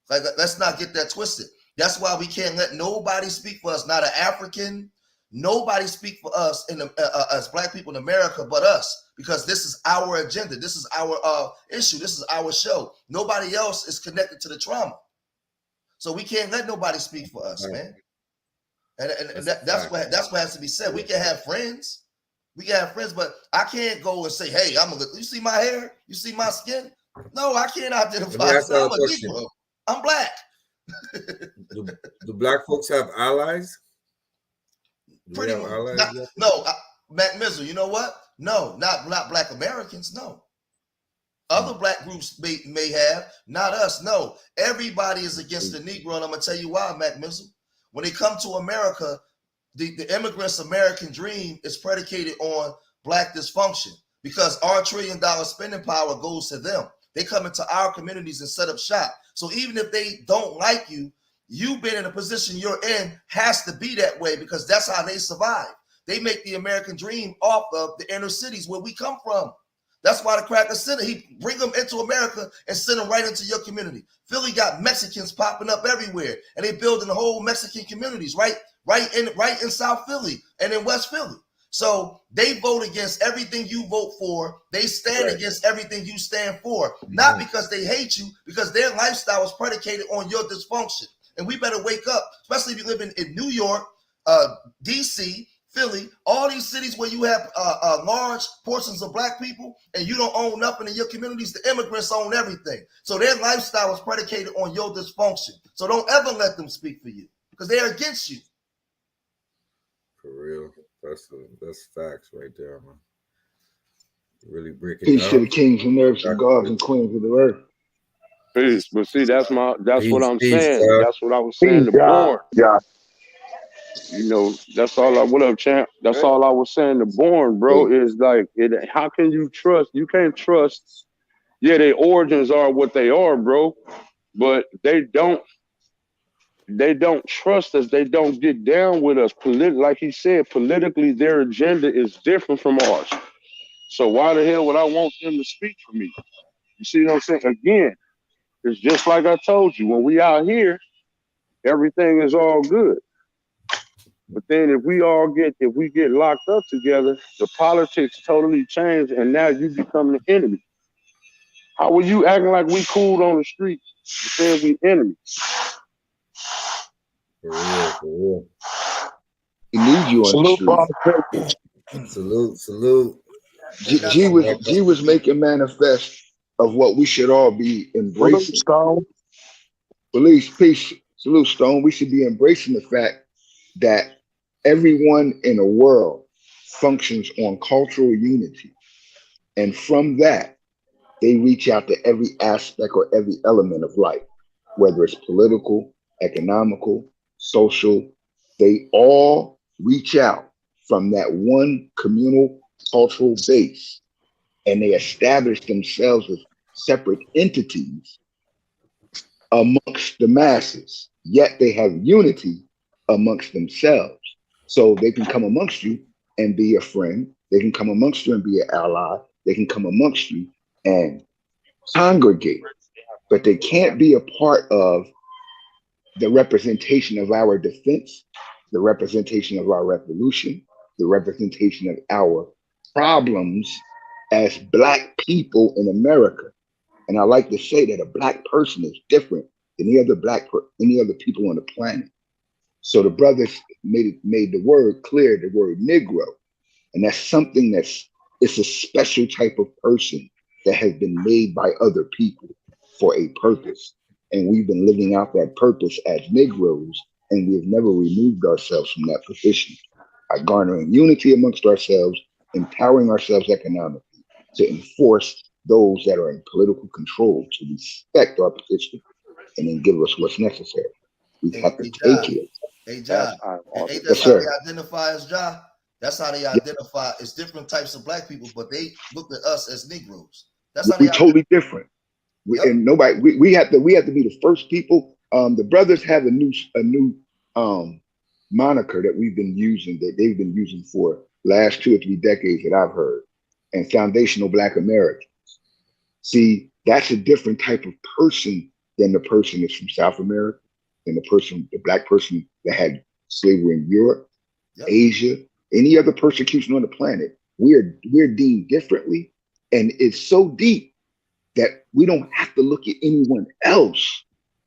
Like, let's not get that twisted. That's why we can't let nobody speak for us, not an African, nobody speak for us as black people in America but us, because this is our agenda. This is our issue. This is our show. Nobody else is connected to the trauma. So we can't let nobody speak for us, man. And that's what has to be said. We can have friends. But I can't go and say, hey, you see my hair? You see my skin? No, I can't identify. I'm a Negro. I'm black. Do black folks have allies? Pretty much. No, Mac Mizzle, you know what? No, not black Americans, no. Other black groups may have, not us, no. Everybody is against the Negro, and I'm going to tell you why, Mac Mizzle. When they come to America, the immigrants' American dream is predicated on black dysfunction because our $1 trillion spending power goes to them. They come into our communities and set up shop. So even if they don't like you, you've been in a position you're in has to be that way because that's how they survive. They make the American dream off of the inner cities where we come from. That's why the cracker center, he bring them into America and send them right into your community. Philly got Mexicans popping up everywhere, and they building the whole Mexican communities right in South Philly and in West Philly. So they vote against everything you vote for. They stand against everything you stand for, not because they hate you, because their lifestyle is predicated on your dysfunction. And we better wake up, especially if you live in New York, DC, Philly, all these cities where you have large portions of black people and you don't own nothing in your communities. The immigrants own everything. So their lifestyle is predicated on your dysfunction. So don't ever let them speak for you because they're against you. For real. That's facts right there, man. Really break it Peace down. to the kings and nerves and gods and queens of the earth. Peace. But see, that's what I'm saying. Sir. That's what I was saying to Born. Yeah. You know, that's all what up, champ? That's all I was saying to Born, bro, is like how can you trust? You can't trust. Yeah, their origins are what they are, bro. But they don't trust us. They don't get down with us. Like he said, politically, their agenda is different from ours. So why the hell would I want them to speak for me? You see what I'm saying? Again, it's just like I told you, when we out here, everything is all good. But then if we get locked up together, the politics totally change, and now you become the enemy. How were you acting like we cool on the street, but then we enemies? For real. We need you on the street. Salute. G was making manifest of what we should all be embracing. Police, peace. Salute, Stone. We should be embracing the fact that everyone in the world functions on cultural unity. And from that, they reach out to every aspect or every element of life, whether it's political, economical, social. They all reach out from that one communal cultural base, and they establish themselves as separate entities amongst the masses, yet they have unity amongst themselves. So they can come amongst you and be a friend. They can come amongst you and be an ally. They can come amongst you and congregate, but they can't be a part of the representation of our defense, the representation of our revolution, the representation of our problems as Black people in America. And I like to say that a Black person is different than any other people on the planet. So the brothers made the word clear, the word Negro. And that's something it's a special type of person that has been made by other people for a purpose. And we've been living out that purpose as Negroes, and we've never removed ourselves from that position by garnering unity amongst ourselves, empowering ourselves economically to enforce those that are in political control to respect our position and then give us what's necessary. We have to take it. Hey, John, ain't that how they identify as John? That's how they identify. It's different types of Black people, but they look at us as Negroes. That's how we're totally different. And nobody, we have to be the first people The brothers have a new moniker that we've been using, that they've been using for last 2 or 3 decades that I've heard, and foundational Black Americans. See, that's a different type of person than the person that's from South America, than the Black person that had slavery in Europe, Asia, any other persecution on the planet. We're deemed differently, and it's so deep that we don't have to look at anyone else.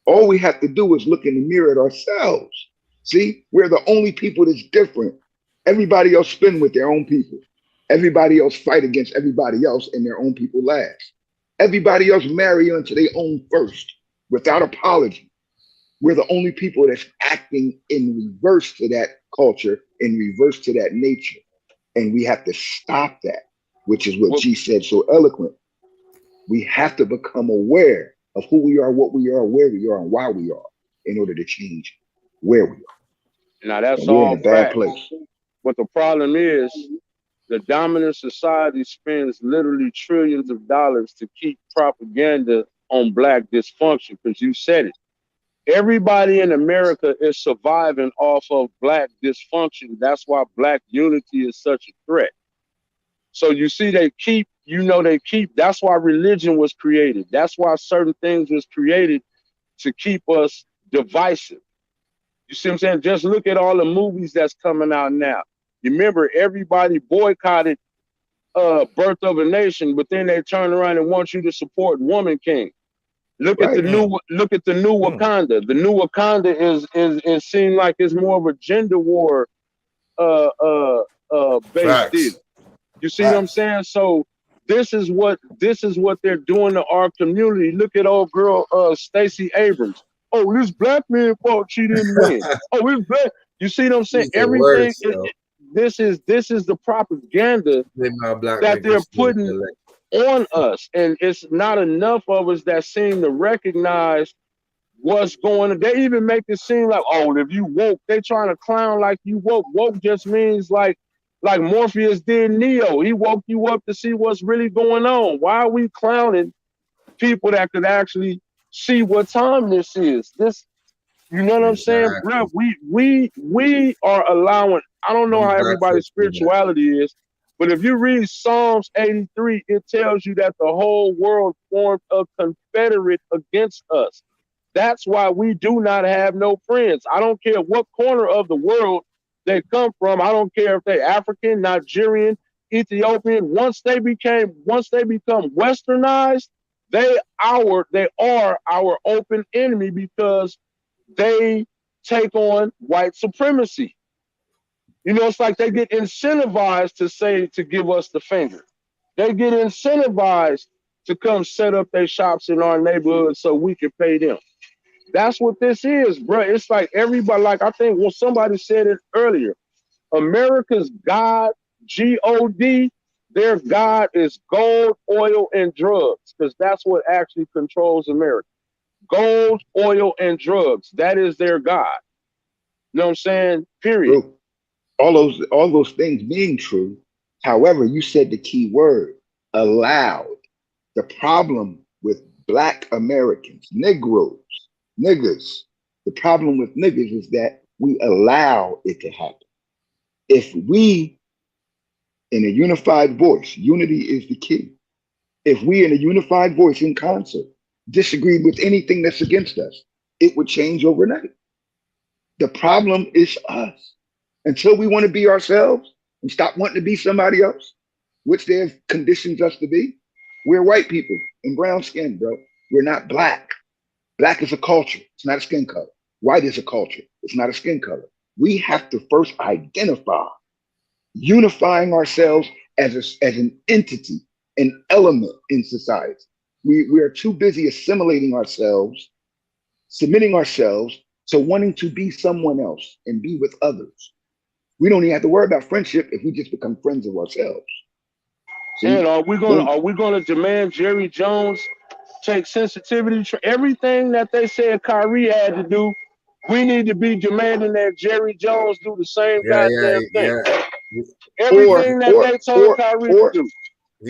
All we have to do is look in the mirror at ourselves. See, we're the only people that's different. Everybody else spin with their own people. Everybody else fight against everybody else, and their own people last. Everybody else marry unto their own first, without apology. We're the only people that's acting in reverse to that culture, in reverse to that nature. And we have to stop that, which is what G said so eloquent. We have to become aware of who we are, what we are, where we are, and why we are, in order to change where we are. Now that's and we're all in a bad fact. place. But the problem is, the dominant society spends literally trillions of dollars to keep propaganda on Black dysfunction, because you said it. Everybody in America is surviving off of Black dysfunction. That's why Black unity is such a threat. So you see, that's why religion was created. That's why certain things was created, to keep us divisive. You see what I'm saying? Just look at all the movies that's coming out now. You remember everybody boycotted Birth of a Nation, but then they turn around and want you to support Woman King. Look at the new Wakanda. The new Wakanda is seem like it's more of a gender war based deal. You see what I'm saying? So this is what they're doing to our community. Look at old girl Stacey Abrams. Oh, this Black man fault she didn't win. Oh, it's Black. You see what I'm saying? Everything. This is the propaganda that they're putting on us, and it's not enough of us that seem to recognize what's going on. They even make it seem like, oh, if you woke, they trying to clown like you woke. Woke just means like Morpheus did Neo. He woke you up to see what's really going on. Why are we clowning people that could actually see what time this is? This, you know what I'm saying, bro? We are allowing. I don't know how everybody's spirituality is, but if you read Psalms 83, it tells you that the whole world formed a confederate against us. That's why we do not have no friends. I don't care what corner of the world they come from. I don't care if they're African, Nigerian, Ethiopian. Once they become westernized, they are our open enemy, because they take on white supremacy. You know, it's like they get incentivized to give us the finger. They get incentivized to come set up their shops in our neighborhood so we can pay them. That's what this is, bro. It's like everybody, like I think, well, somebody said it earlier. America's God, G-O-D, their God is gold, oil, and drugs, because that's what actually controls America. Gold, oil, and drugs. That is their God. You know what I'm saying? Period. True. All those things being true, however, you said the key word, allowed. The problem with Black Americans, Negroes, niggers, the problem with niggers is that we allow it to happen. If we, in a unified voice, unity is the key. If we, in a unified voice, in concert, disagreed with anything that's against us, it would change overnight. The problem is us. Until we want to be ourselves and stop wanting to be somebody else, which they've conditioned us to be, we're white people in brown skin, bro. We're not Black. Black is a culture. It's not a skin color. White is a culture. It's not a skin color. We have to first identify, unifying ourselves as an entity, an element in society. We are too busy assimilating ourselves, submitting ourselves to wanting to be someone else and be with others. We don't even have to worry about friendship if we just become friends of ourselves. See? And are we gonna demand Jerry Jones take sensitivity? Everything that they said Kyrie had to do, we need to be demanding that Jerry Jones do the same goddamn thing. Everything that they told Kyrie to do.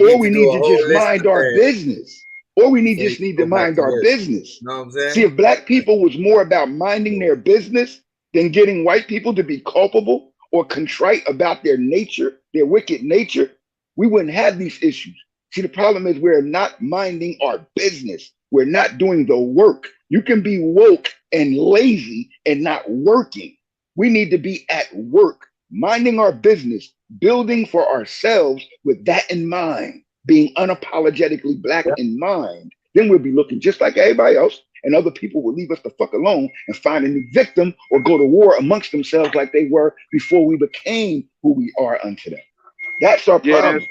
Or we need to just mind our business. or we just need to mind our business. You know what I'm saying? See, if black people was more about minding their business than getting white people to be culpable or contrite about their nature, their wicked nature, we wouldn't have these issues. See, the problem is we're not minding our business. We're not doing the work. You can be woke and lazy and not working. We need to be at work, minding our business, building for ourselves with that in mind, being unapologetically black in mind. Then we'll be looking just like everybody else, and other people will leave us the fuck alone and find a new victim or go to war amongst themselves like they were before we became who we are unto them. That's our problem.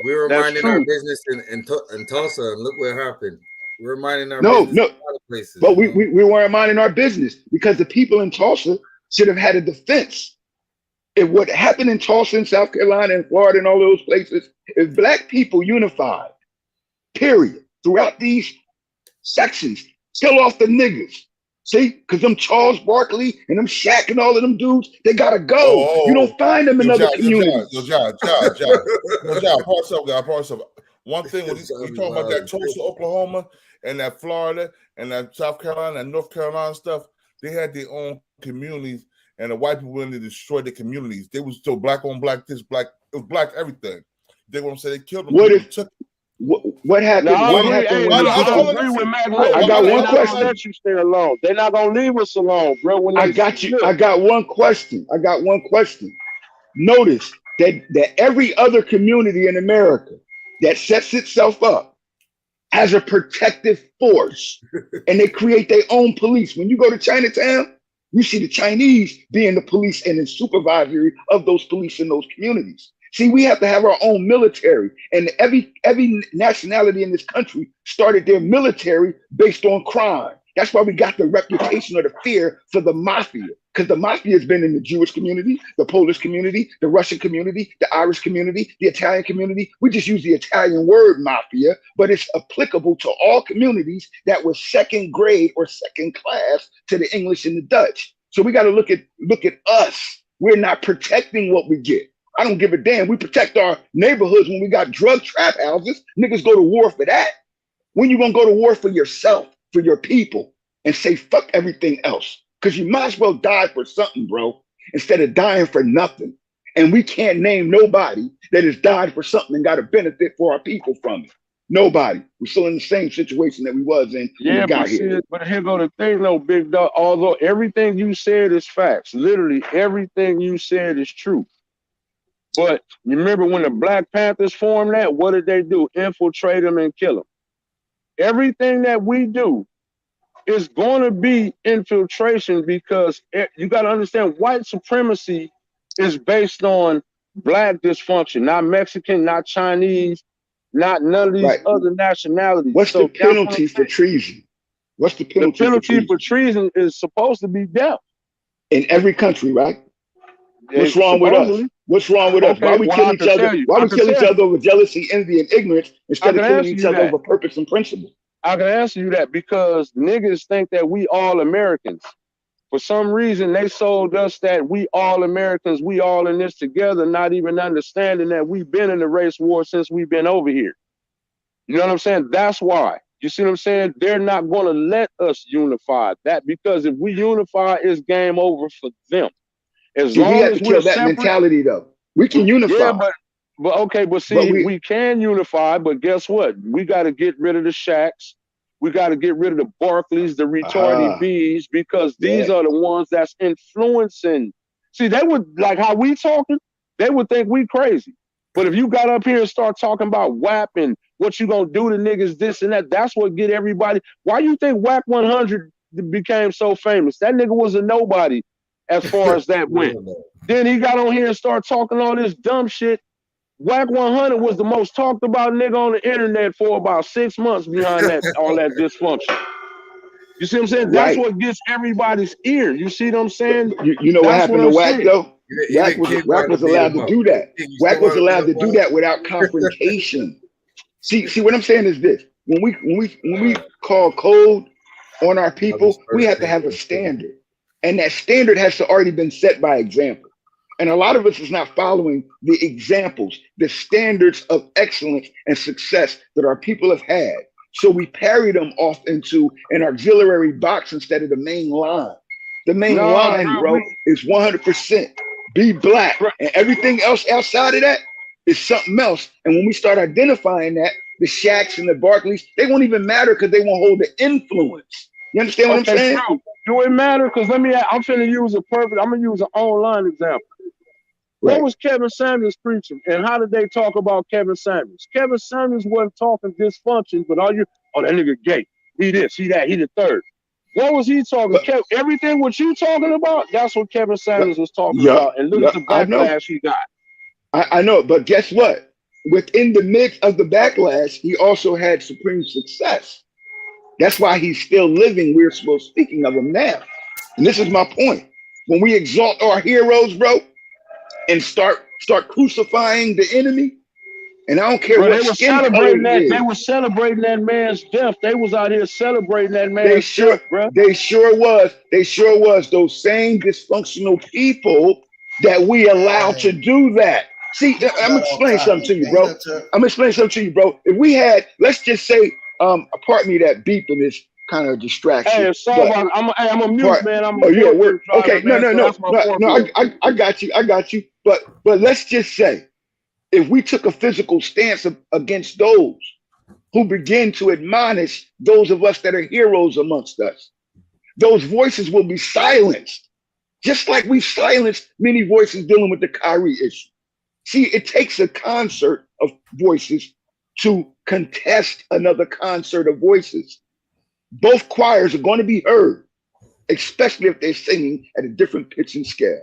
We're minding our business in Tulsa, and look what happened. We're minding our business in a lot of places. But we weren't minding our business because the people in Tulsa should have had a defense. If what happened in Tulsa and South Carolina and Florida and all those places, if black people unified, period, throughout these sections, kill off the niggas. See, because them Charles Barkley and them Shaq and all of them dudes, they gotta go. You don't find them in other communities. One thing when you talking about that Tulsa, Oklahoma, and that Florida and that South Carolina and North Carolina stuff, they had their own communities, and the white people wanted to destroy the communities. They was still black on black, this black, it was black everything. They want to say they killed them. What happened? No, what happened? I agree with Mac. I got one question. Let you stay alone. They're not gonna leave us alone, bro. I got you. I got one question. Notice that every other community in America that sets itself up has a protective force, and they create their own police. When you go to Chinatown, you see the Chinese being the police and the supervisory of those police in those communities. See, we have to have our own military, and every nationality in this country started their military based on crime. That's why we got the reputation or the fear for the mafia, because the mafia has been in the Jewish community, the Polish community, the Russian community, the Irish community, the Italian community. We just use the Italian word mafia, but it's applicable to all communities that were second grade or second class to the English and the Dutch. So we got to look at us. We're not protecting what we get. I don't give a damn. We protect our neighborhoods when we got drug trap houses. Niggas go to war for that. When you gonna go to war for yourself, for your people, and say fuck everything else? Because you might as well die for something, bro, instead of dying for nothing. And we can't name nobody that has died for something and got a benefit for our people from it. Nobody. We're still in the same situation that we was in when we got here. But here go the thing, though, big dog. Although everything you said is facts, literally everything you said is true. But you remember when the Black Panthers formed that, what did they do? Infiltrate them and kill them. Everything that we do is going to be infiltration, because you got to understand white supremacy is based on black dysfunction, not Mexican, not Chinese, not none of these other nationalities. What's the penalty for treason? What's the penalty? The penalty for treason is supposed to be death. In every country, right? What's wrong with us? What's wrong with us? Why we kill each other? Why we kill each other over jealousy, envy, and ignorance instead of killing each other over purpose and principle? I can answer you that because niggas think that we all Americans. For some reason, they sold us that we all Americans, we all in this together, not even understanding that we've been in the race war since we've been over here. You know what I'm saying? That's why. You see what I'm saying? They're not going to let us unify that, because if we unify, it's game over for them. As long we have as to kill that mentality, though. We can unify. Yeah, but see, we can unify, but guess what? We got to get rid of the Shaqs. We got to get rid of the Barkleys, the retarded Bs, because these are the ones that's influencing. See, they would, like how we talking, they would think we crazy. But if you got up here and start talking about WAP and what you gonna do to niggas, this and that, that's what get everybody. Why you think WAP 100 became so famous? That nigga was a nobody as far as that went. Then he got on here and started talking all this dumb shit. WAC 100 was the most talked about nigga on the internet for about 6 months behind that all that dysfunction. You see what I'm saying? That's what gets everybody's ear. You see what I'm saying? You know what happened to WAC though? WAC was allowed to do that. WAC was allowed to do that without confrontation. See what I'm saying is this: when we call code on our people, we have to have a standard, and that standard has to already been set by example. And a lot of us is not following the examples, the standards of excellence and success that our people have had. So we parried them off into an auxiliary box instead of the main line. The main line, bro, is 100% be black. And everything else outside of that is something else. And when we start identifying that, the Shaqs and the Barkleys, they won't even matter because they won't hold the influence. You understand what I'm saying? Bro, do it matter? Because I'm finna use I'm gonna use an online example. Right. What was Kevin Samuels preaching? And how did they talk about Kevin Samuels? Kevin Samuels wasn't talking dysfunction, but that nigga gay. He this, he that, he the third. What was he talking about? Everything what you talking about, that's what Kevin Samuels was talking about. And look at the backlash he got. I know, but guess what? Within the mix of the backlash, he also had supreme success. That's why he's still living. We're supposed speaking of him now. And this is my point. When we exalt our heroes, bro, and start crucifying the enemy, and I don't care what skin color it is. They were celebrating that man's death. They was out here celebrating that man's death, bro. They sure was. They sure was. Those same dysfunctional people that we allow to do that. See, I'm gonna explain something to you, bro. If we had, let's just say, pardon me that beeping is kind of a distraction. Hey, sorry, I'm a mute, man. I'm a okay. No. I got you. But let's just say, if we took a physical stance against those who begin to admonish those of us that are heroes amongst us, those voices will be silenced, just like we silenced many voices dealing with the Kyrie issue. See, it takes a concert of voices to contest another concert of voices. Both choirs are going to be heard, especially if they're singing at a different pitch and scale.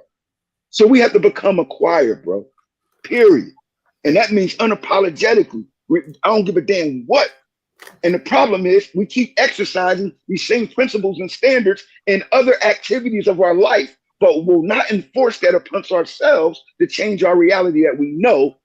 So we have to become a choir, bro, period. And that means unapologetically. I don't give a damn what. And the problem is we keep exercising these same principles and standards in other activities of our life, but will not enforce that upon ourselves to change our reality that we know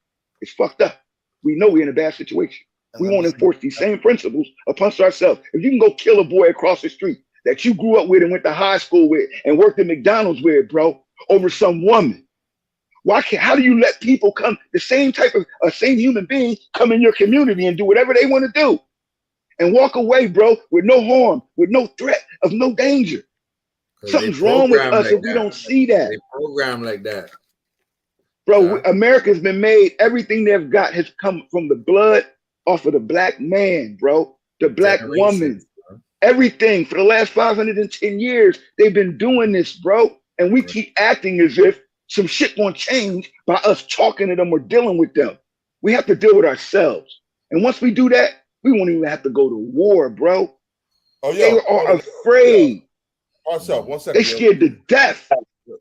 is fucked up. We know we're in a bad situation. We won't enforce these same principles upon ourselves. If you can go kill a boy across the street that you grew up with and went to high school with and worked at McDonald's with, bro, over some woman, how do you let people come, the same type of, same human being come in your community and do whatever they want to do and walk away, bro, with no harm, with no threat of no danger? Something's wrong with us if we don't see that. They program like that. Bro, America's been made, everything they've got has come from the blood off of the black man, bro, the black woman, everything for the last 510 years, they've been doing this, bro. And we keep acting as if some shit won't change by us talking to them or dealing with them. We have to deal with ourselves. And once we do that, we won't even have to go to war, bro. They are afraid. Also, 1 second. They scared to death.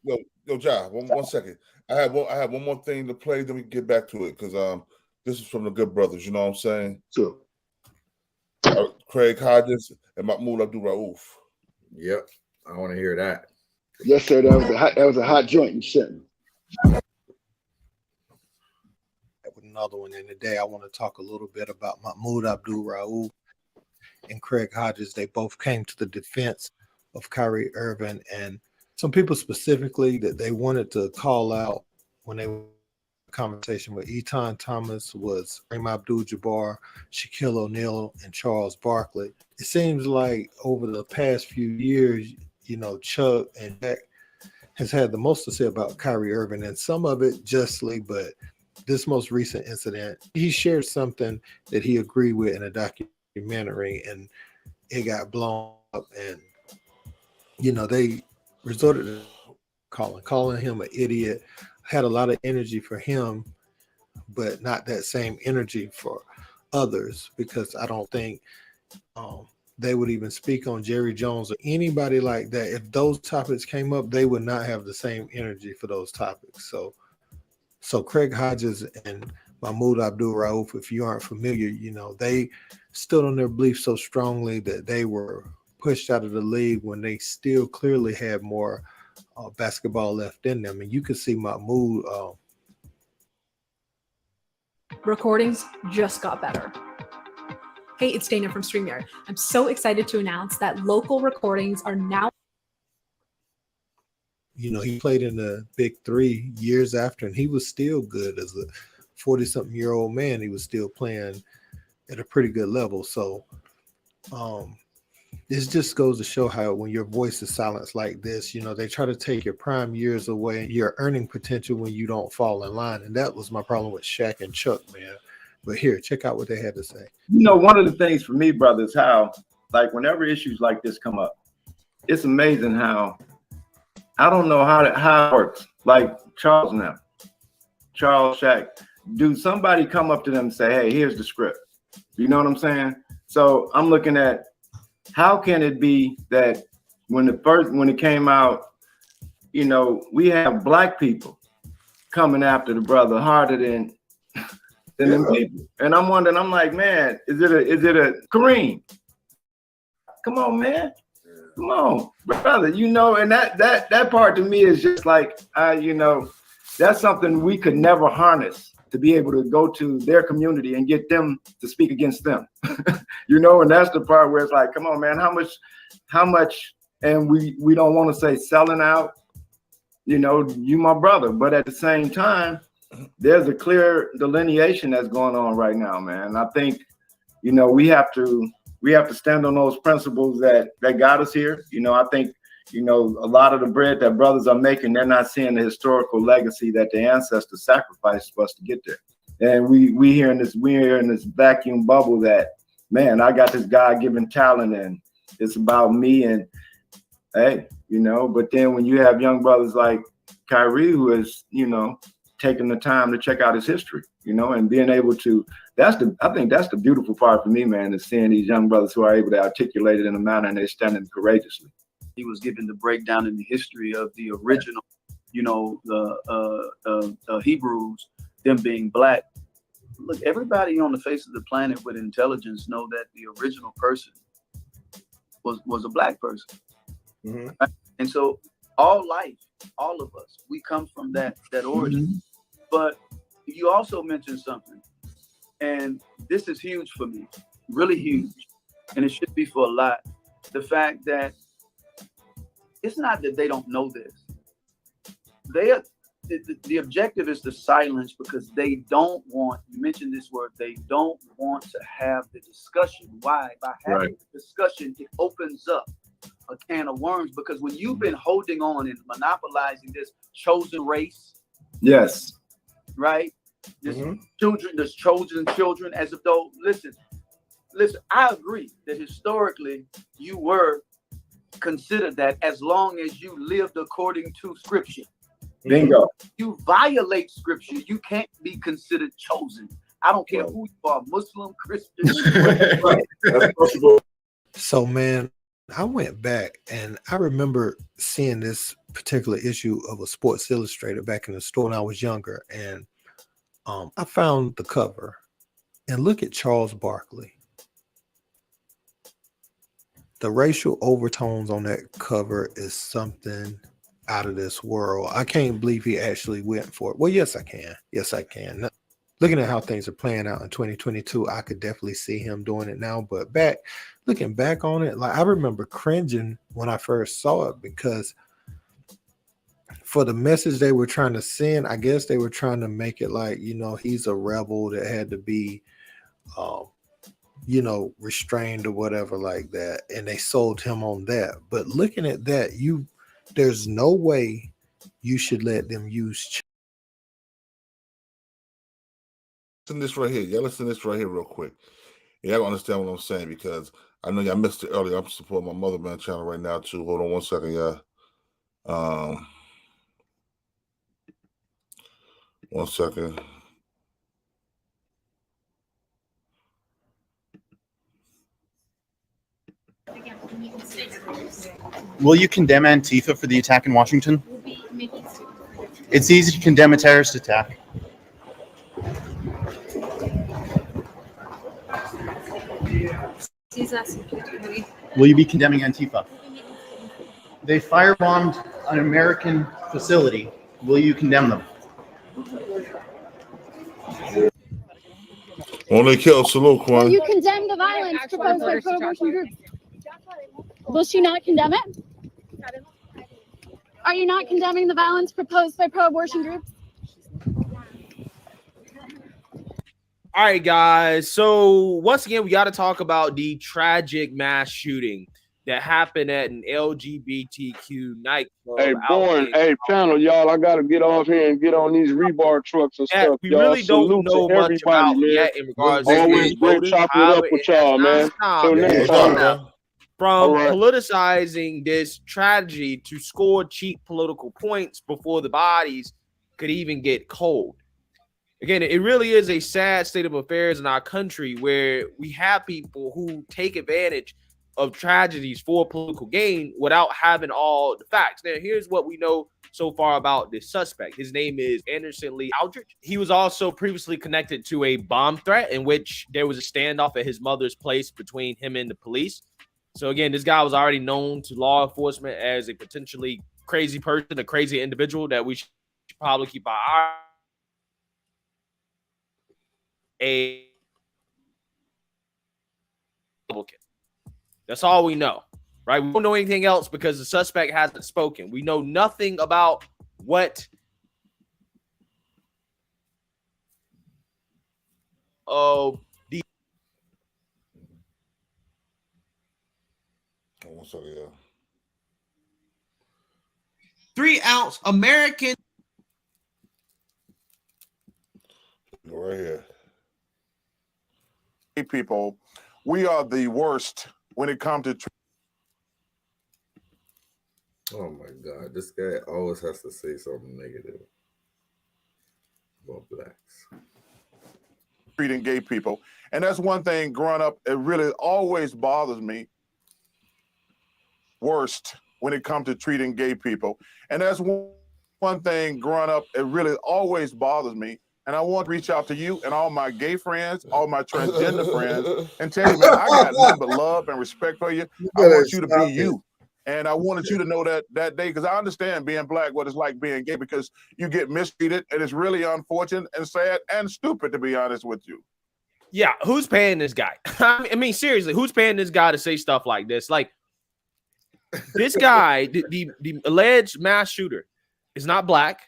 Yo, Ja, one second. I have one more thing to play, then we can get back to it, because this is from the Good Brothers, you know what I'm saying? Sure. Craig Hodges and Mahmoud Abdul-Rauf. Yep, I want to hear that. Yes, sir. That was a hot joint you sent me. With another one in the day, I want to talk a little bit about Mahmoud Abdul-Rauf and Craig Hodges. They both came to the defense of Kyrie Irving, and some people specifically that they wanted to call out when they were in a conversation with Etan Thomas was Kareem Abdul-Jabbar, Shaquille O'Neal, and Charles Barkley. It seems like over the past few years, you know, Chuck and Jack has had the most to say about Kyrie Irving, and some of it justly, but this most recent incident, he shared something that he agreed with in a documentary, and it got blown up, and you know, they resorted to calling him an idiot, had a lot of energy for him, but not that same energy for others, because I don't think they would even speak on Jerry Jones or anybody like that. If those topics came up, they would not have the same energy for those topics. So Craig Hodges and Mahmoud Abdul-Rauf, if you aren't familiar, you know, they stood on their beliefs so strongly that they were pushed out of the league when they still clearly had more basketball left in them. And you can see Mahmoud. Recordings just got better. Hey, it's Dana from StreamYard. I'm so excited to announce that local recordings are now. You know, he played in the Big Three years after, and he was still good as a 40-something-year-old man. He was still playing at a pretty good level. So This just goes to show how when your voice is silenced like this, they try to take your prime years away, your earning potential when you don't fall in line. And that was my problem with Shaq and Chuck, man. But here, check out what they had to say. One of the things for me, brother, is how, like, whenever issues like this come up, it's amazing how, I don't know how it works. Like Charles, Shaq, do somebody come up to them and say, hey, here's the script? You know what I'm saying? So I'm looking at, how can it be that when it came out, we have black people coming after the brother harder than them people. And I'm wondering, I'm like, man, is it a Kareem? Come on, man. Come on, brother. And that part to me is just like, that's something we could never harness, to be able to go to their community and get them to speak against them. And that's the part where it's like, come on, man, how much, and we don't want to say selling out, you my brother, but at the same time, there's a clear delineation that's going on right now, man. I think, we have to stand on those principles that got us here. I think, a lot of the bread that brothers are making, they're not seeing the historical legacy that the ancestors sacrificed for us to get there. And we're here in this vacuum bubble that, man, I got this God-given talent and it's about me and, hey, but then when you have young brothers like Kyrie, who is, taking the time to check out his history, and being able to, I think that's the beautiful part for me, man, is seeing these young brothers who are able to articulate it in a manner and they're standing courageously. He was given the breakdown in the history of the original, the Hebrews, them being black. Look, everybody on the face of the planet with intelligence know that the original person was a black person. Mm-hmm. Right? And so all life, all of us, we come from that origin. Mm-hmm. But you also mentioned something, and this is huge for me, really huge, and it should be for a lot. The fact that it's not that they don't know this. The objective is to silence because they don't want, you mentioned this word, they don't want to have the discussion. Why? By having the discussion, it opens up a can of worms, because when you've been holding on and monopolizing this chosen race. Yes. Right? This children, this chosen children, as if though, listen, I agree that historically you were considered that as long as you lived according to scripture. Bingo. You violate scripture, you can't be considered chosen. I don't care who you are, Muslim, Christian. So, man, I went back and I remember seeing this particular issue of a Sports Illustrated back in the store when I was younger. And I found the cover and look at Charles Barkley. The racial overtones on that cover is something out of this world. I can't believe he actually went for it. Well, yes, I can. Yes, I can. Looking at how things are playing out in 2022, I could definitely see him doing it now. But looking back on it, like I remember cringing when I first saw it, because for the message they were trying to send, I guess they were trying to make it like, he's a rebel that had to be restrained or whatever like that. And they sold him on that. But looking at that, there's no way you should let them use. Listen to this right here. Y'all listen to this right here real quick. Y'all don't understand what I'm saying, because I know y'all missed it earlier. I'm supporting my Motherman channel right now too. Hold on 1 second, y'all. 1 second. Will you condemn Antifa for the attack in Washington? It's easy to condemn a terrorist attack. Will you be condemning Antifa? They firebombed an American facility. Will you condemn them? Only kill salute, Quan. Will you condemn the violence proposed by pro-abortion groups? Will she not condemn it? Are you not condemning the violence proposed by pro-abortion groups? All right, guys. So once again, we got to talk about the tragic mass shooting that happened at an LGBTQ nightclub. Hey, Born, hey, panel, y'all, I got to get off here and get on these rebar trucks and stuff, we y'all. really don't Salute know to much everybody, about man. yet in regards to Always great chopping it up with y'all, man. Till next time. From politicizing this tragedy to score cheap political points before the bodies could even get cold. Again, it really is a sad state of affairs in our country where we have people who take advantage of tragedies for political gain without having all the facts. Now, here's what we know so far about this suspect. His name is Anderson Lee Aldrich. He was also previously connected to a bomb threat in which there was a standoff at his mother's place between him and the police. So again, this guy was already known to law enforcement as a potentially crazy person, a crazy individual that we should probably keep our eye on. Republican. That's all we know, right? We don't know anything else because the suspect hasn't spoken. We know nothing about what the 3-ounce American. Right here. Hey, people, we are the worst when it comes to. Oh my God, this guy always has to say something negative about blacks. Treating gay people. And that's one thing growing up, it really always bothers me. Worst when it comes to treating gay people. And that's one thing growing up, it really always bothers me. And I want to reach out to you and all my gay friends, all my transgender friends, and tell you, man, I got nothing but love and respect for you. I want you to be you. And I wanted you to know that day, because I understand being black, what it's like being gay, because you get mistreated, and it's really unfortunate and sad and stupid, to be honest with you. Yeah, who's paying this guy? I mean, seriously, who's paying this guy to say stuff like this? Like, this guy, the alleged mass shooter, is not black.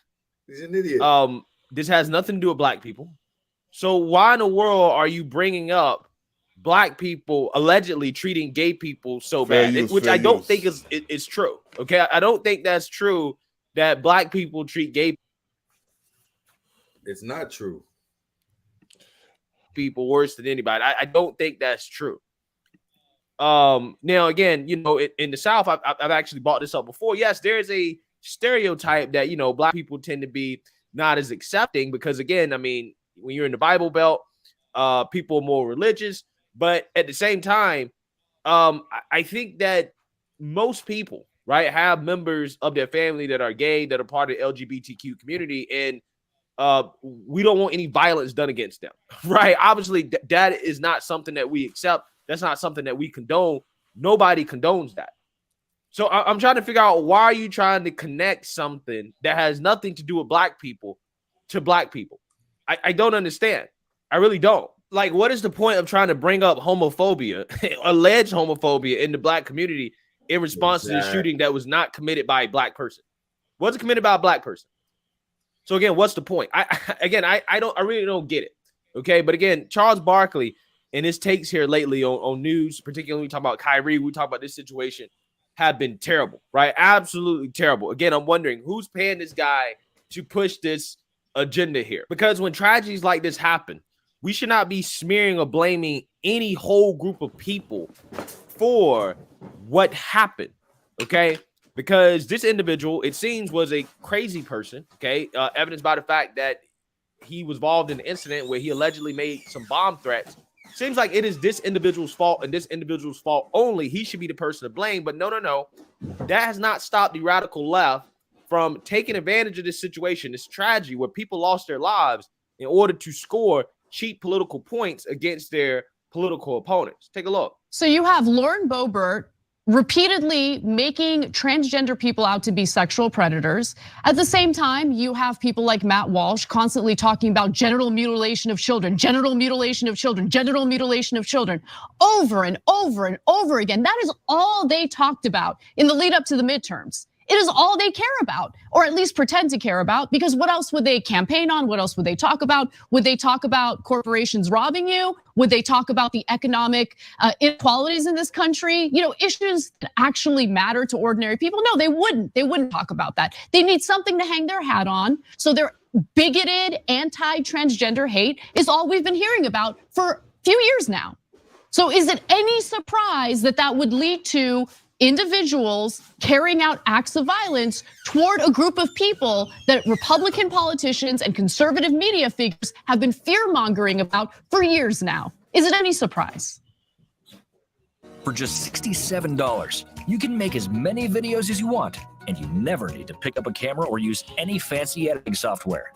He's an idiot. This has nothing to do with black people. So why in the world are you bringing up black people allegedly treating gay people so bad? Which I don't think is true. Okay, I don't think that's true that black people treat gay. It's not true. People worse than anybody. I don't think that's true. Now again, you know, in the South, I've actually brought this up before. Yes, there is a stereotype that, you know, black people tend to be not as accepting because, again, I mean, when you're in the Bible Belt, people are more religious. But at the same time, I think that most people, right, have members of their family that are gay, that are part of the LGBTQ community, and we don't want any violence done against them, right? Obviously, that is not something that we accept. That's not something that we condone. Nobody condones that. So I'm trying to figure out, why are you trying to connect something that has nothing to do with black people to black people? I don't understand. I really don't. Like, what is the point of trying to bring up homophobia, alleged homophobia in the black community in response to the shooting that was not committed by a black person? Wasn't committed by a black person. So again, what's the point? I really don't get it. Okay, but again, Charles Barkley and his takes here lately on news, particularly when we talk about Kyrie, we talk about this situation, have been terrible, right? Absolutely terrible. Again, I'm wondering who's paying this guy to push this agenda here, because when tragedies like this happen, we should not be smearing or blaming any whole group of people for what happened, okay? Because this individual, it seems, was a crazy person, okay? Evidenced by the fact that he was involved in an incident where he allegedly made some bomb threats. Seems like it is this individual's fault and this individual's fault only. He should be the person to blame, but no. That has not stopped the radical left from taking advantage of this situation, this tragedy where people lost their lives in order to score cheap political points against their political opponents. Take a look. So you have Lauren Boebert repeatedly making transgender people out to be sexual predators. At the same time, you have people like Matt Walsh constantly talking about genital mutilation of children, genital mutilation of children, genital mutilation of children, over and over and over again. That is all they talked about in the lead up to the midterms. It is all they care about, or at least pretend to care about, because what else would they campaign on? What else would they talk about? Would they talk about corporations robbing you? Would they talk about the economic inequalities in this country? You know, issues that actually matter to ordinary people? No, they wouldn't. They wouldn't talk about that. They need something to hang their hat on. So their bigoted anti-transgender hate is all we've been hearing about for a few years now. So is it any surprise that that would lead to individuals carrying out acts of violence toward a group of people that Republican politicians and conservative media figures have been fear-mongering about for years now? Is it any surprise? For just $67, you can make as many videos as you want, and you never need to pick up a camera or use any fancy editing software.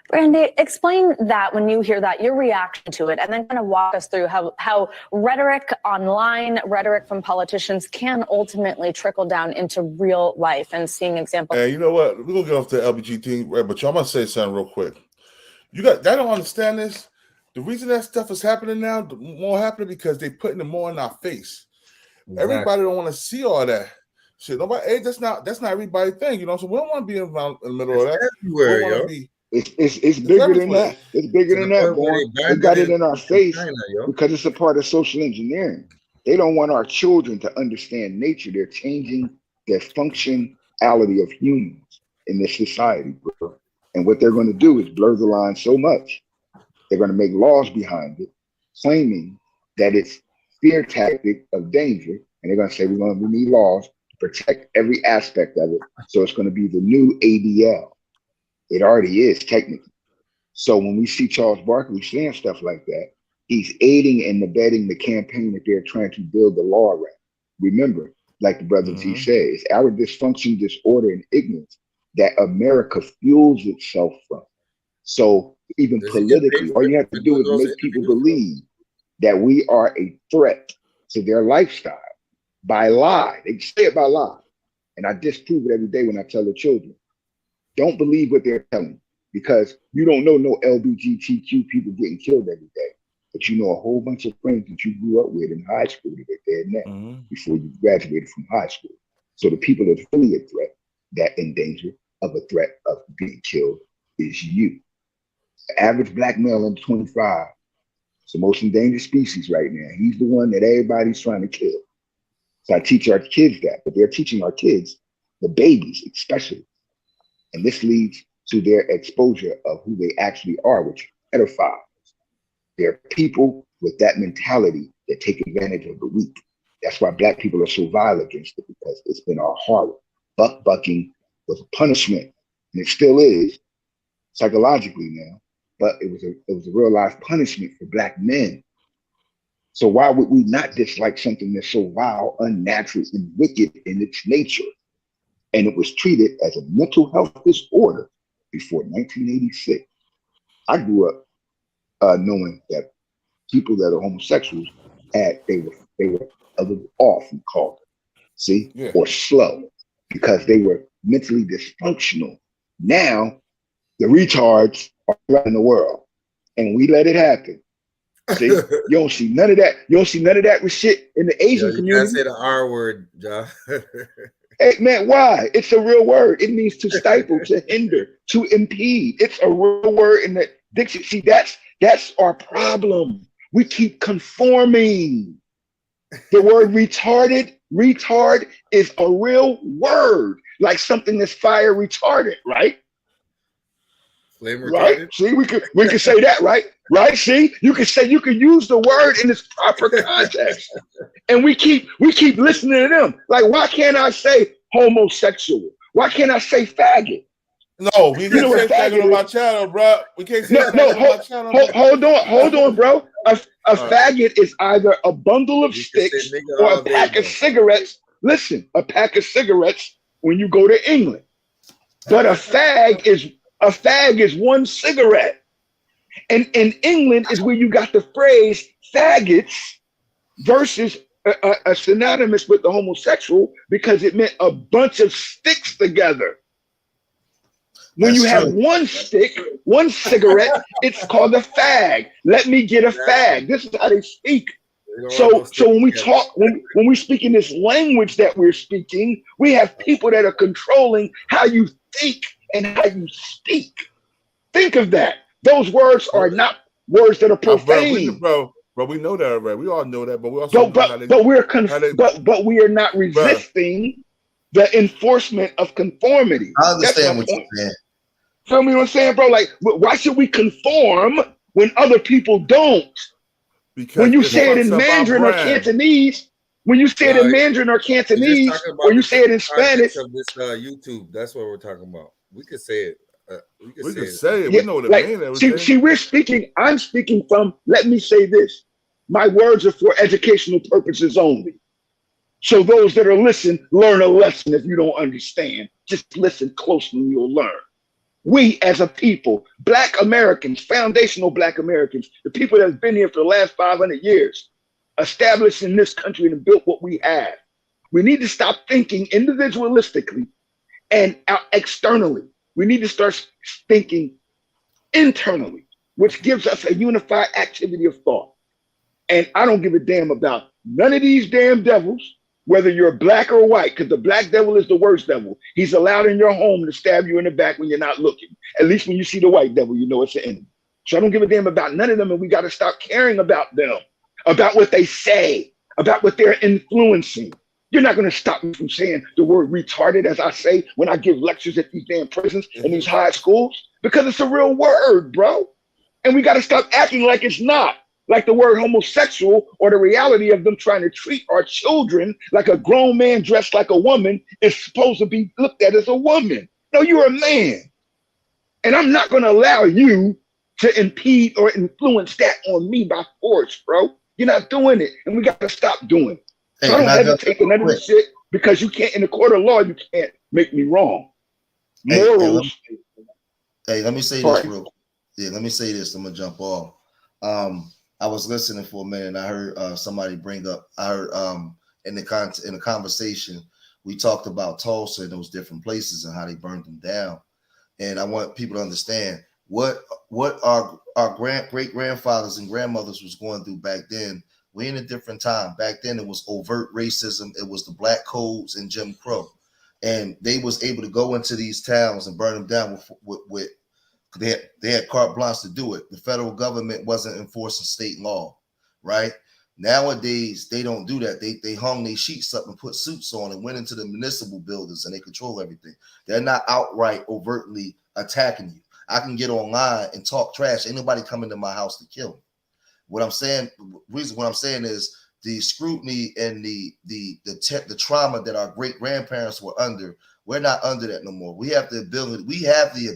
Brandy, explain that when you hear that, your reaction to it, and then kind of walk us through how rhetoric online, rhetoric from politicians can ultimately trickle down into real life and seeing examples. And you know what? We're gonna get off the LBGT, right? But y'all must say something real quick. I don't understand this. The reason that stuff is happening now, the more happening because they putting it more in our face. Exactly. Everybody don't want to see all that shit. Nobody, hey, that's not everybody thing, you know. So we don't want to be in the middle of that. Everywhere, yo. It's bigger than that. It's bigger than that, boy. They got it in our face because it's a part of social engineering. They don't want our children to understand nature. They're changing the functionality of humans in this society, bro. And what they're going to do is blur the line so much. They're going to make laws behind it, claiming that it's fear tactic of danger. And they're going to say we need laws to protect every aspect of it. So it's going to be the new ADL. It already is technically. So when we see Charles Barkley saying stuff like that, he's aiding and abetting the campaign that they're trying to build the law around. Remember, like the brother T said, it's our dysfunction, disorder, and ignorance that America fuels itself from. So even politically, all you have to do is make people believe that we are a threat to their lifestyle by lie. They say it by lie. And I disprove it every day when I tell the children. Don't believe what they're telling, because you don't know no LBGTQ people getting killed every day, but you know a whole bunch of friends that you grew up with in high school that are dead now before you graduated from high school. So the people that are really a threat, that in danger of a threat of being killed, is you. The average black male under 25 is the most endangered species right now. He's the one that everybody's trying to kill. So I teach our kids that, but they're teaching our kids, the babies especially. And this leads to their exposure of who they actually are, which are pedophiles. They're people with that mentality that take advantage of the weak. That's why black people are so vile against it, because it's been our horror. Bucking was a punishment, and it still is psychologically now, but it was a real life punishment for black men. So why would we not dislike something that's so vile, unnatural, and wicked in its nature? And it was treated as a mental health disorder before 1986. I grew up knowing that people that are homosexuals they were a little off and called or slow, because they were mentally dysfunctional. Now the retards are running the world, and we let it happen. See, you don't see none of that. You don't see none of that with shit in the Asian community. You gotta say the R word, John. Hey man, why? It's a real word. It means to stifle, to hinder, to impede. It's a real word in the dictionary. See, that's our problem. We keep conforming. The word retard is a real word, like something that's fire retardant, right? Flame retardant. Right? See, we could say that, right? Right? See, you can use the word in its proper context. And we keep listening to them. Like, why can't I say homosexual? Why can't I say faggot? No, we can't say faggot on my channel, bro. We can't say faggot on my channel. Hold on, bro. A faggot is either a bundle of sticks or a pack of cigarettes. Listen, a pack of cigarettes when you go to England. But a fag is one cigarette. And in England is where you got the phrase faggots versus a synonymous with the homosexual, because it meant a bunch of sticks together. When you have one stick, one cigarette, it's called a fag. Let me get a fag. This is how they speak. So when we talk, when we speak in this language that we're speaking, we have people that are controlling how you think and how you speak. Think of that. Those words are not words that are profane. Bro, we know that already. We all know that, but we also but we are not resisting the enforcement of conformity. I understand what you're saying. Feel me what I'm saying, bro? Like, why should we conform when other people don't? Because when you say it in Mandarin or Cantonese, or you say it in Spanish. Of this YouTube, that's what we're talking about. We could say it. We could say it. We know what it means. See, we're speaking. I'm speaking from. Let me say this. My words are for educational purposes only. So those that are listening, learn a lesson. If you don't understand, just listen closely and you'll learn. We as a people, Black Americans, foundational Black Americans, the people that have been here for the last 500 years, established in this country and built what we have. We need to stop thinking individualistically and externally. We need to start thinking internally, which gives us a unified activity of thought. And I don't give a damn about none of these damn devils, whether you're black or white, because the black devil is the worst devil. He's allowed in your home to stab you in the back when you're not looking. At least when you see the white devil, you know it's the enemy. So I don't give a damn about none of them, and we got to stop caring about them, about what they say, about what they're influencing. You're not going to stop me from saying the word retarded, as I say when I give lectures at these damn prisons and these high schools, because it's a real word, bro. And we got to stop acting like it's not. Like the word homosexual, or the reality of them trying to treat our children like a grown man dressed like a woman is supposed to be looked at as a woman. No, you're a man. And I'm not going to allow you to impede or influence that on me by force, bro. You're not doing it. And we got to stop doing it. So I don't hesitate to none of this shit, because you can't, in the court of law, you can't make me wrong. Morals. Hey, let me say this real quick. Yeah, let me say this. I'm going to jump off. I was listening for a minute and I heard somebody bring up, in the conversation, we talked about Tulsa and those different places and how they burned them down. And I want people to understand what our great grandfathers and grandmothers was going through back then. We're in a different time. Back then it was overt racism. It was the black codes and Jim Crow. And they was able to go into these towns and burn them down with they had carte blanche to do it. The federal government wasn't enforcing state law, right? Nowadays, they don't do that. They hung their sheets up and put suits on and went into the municipal buildings and they control everything. They're not outright overtly attacking you. I can get online and talk trash. Ain't nobody coming to my house to kill me. What I'm saying is the scrutiny and the trauma that our great grandparents were under. We're not under that no more. We have the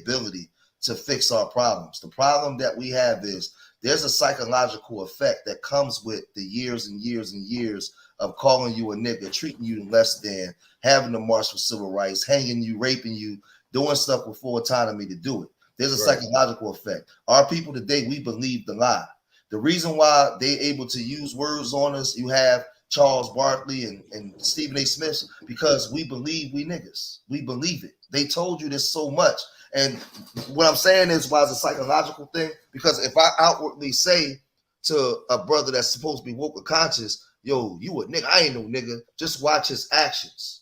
ability to fix our problems. The problem that we have is there's a psychological effect that comes with the years and years and years of calling you a nigga, treating you less than, having to march for civil rights, hanging you, raping you, doing stuff with full autonomy to do it. There's a psychological effect. Our people today, we believe the lie. The reason why they're able to use words on us, you have Charles Barkley and Stephen A. Smith, because we believe we niggas. We believe it. They told you this so much. And what I'm saying is why it's a psychological thing, because if I outwardly say to a brother that's supposed to be woke or conscious, yo, you a nigga, I ain't no nigga, just watch his actions.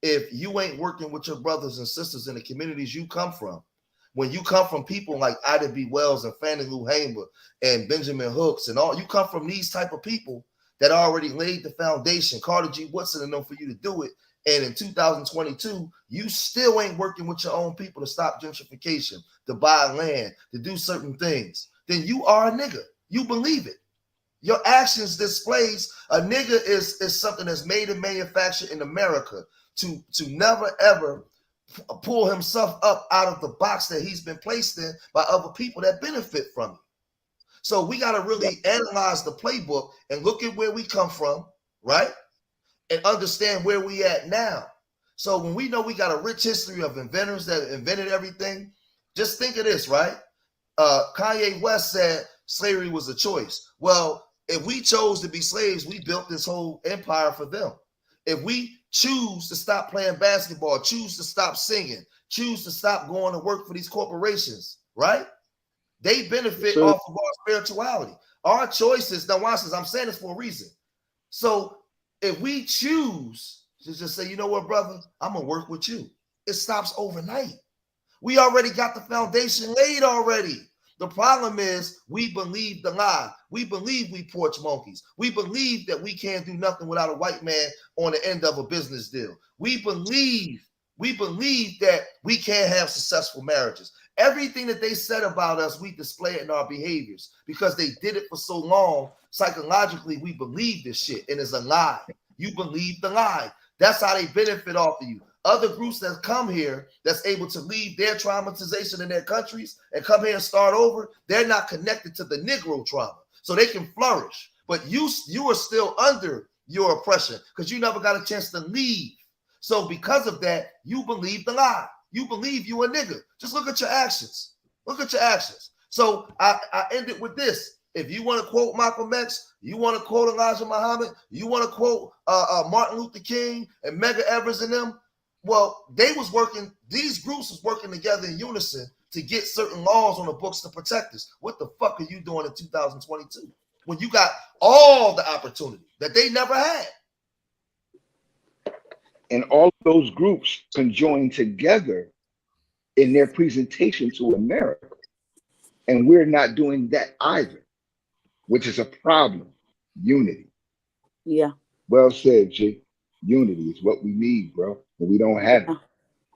If you ain't working with your brothers and sisters in the communities you come from, when you come from people like Ida B. Wells and Fannie Lou Hamer and Benjamin Hooks and all, you come from these type of people that already laid the foundation, Carter G. Woodson and them, for you to do it. And in 2022, you still ain't working with your own people to stop gentrification, to buy land, to do certain things, then you are a nigga. You believe it. Your actions displays a nigga is something that's made and manufactured in America to never ever pull himself up out of the box that he's been placed in by other people that benefit from it. So we got to really analyze the playbook and look at where we come from, right? And understand where we at now. So when we know we got a rich history of inventors that invented everything, just think of this, right? Kanye West said slavery was a choice. Well, if we chose to be slaves, we built this whole empire for them. If we choose to stop playing basketball, choose to stop singing, choose to stop going to work for these corporations, right? They benefit off of our spirituality. Our choices, now watch this, I'm saying this for a reason. So if we choose to just say, you know what, brother, I'm going to work with you, it stops overnight. We already got the foundation laid already. The problem is we believe the lie. We believe we porch monkeys. We believe that we can't do nothing without a white man on the end of a business deal. We believe that we can't have successful marriages. Everything that they said about us, we display it in our behaviors because they did it for so long. Psychologically, we believe this shit, and it's a lie. You believe the lie. That's how they benefit off of you. Other groups that come here that's able to leave their traumatization in their countries and come here and start over, they're not connected to the Negro trauma, so they can flourish. But you are still under your oppression because you never got a chance to leave. So because of that, you believe the lie. You believe you a nigga. Just look at your actions. Look at your actions. So I end it with this. If you want to quote Malcolm X, you want to quote Elijah Muhammad, you want to quote Martin Luther King and Medgar Evers and them, well, these groups was working together in unison to get certain laws on the books to protect us. What the fuck are you doing in 2022 when you got all the opportunity that they never had? And all of those groups conjoined together in their presentation to America. And we're not doing that either, which is a problem. Unity. Yeah. Well said, G. Unity is what we need, bro. And we don't have it.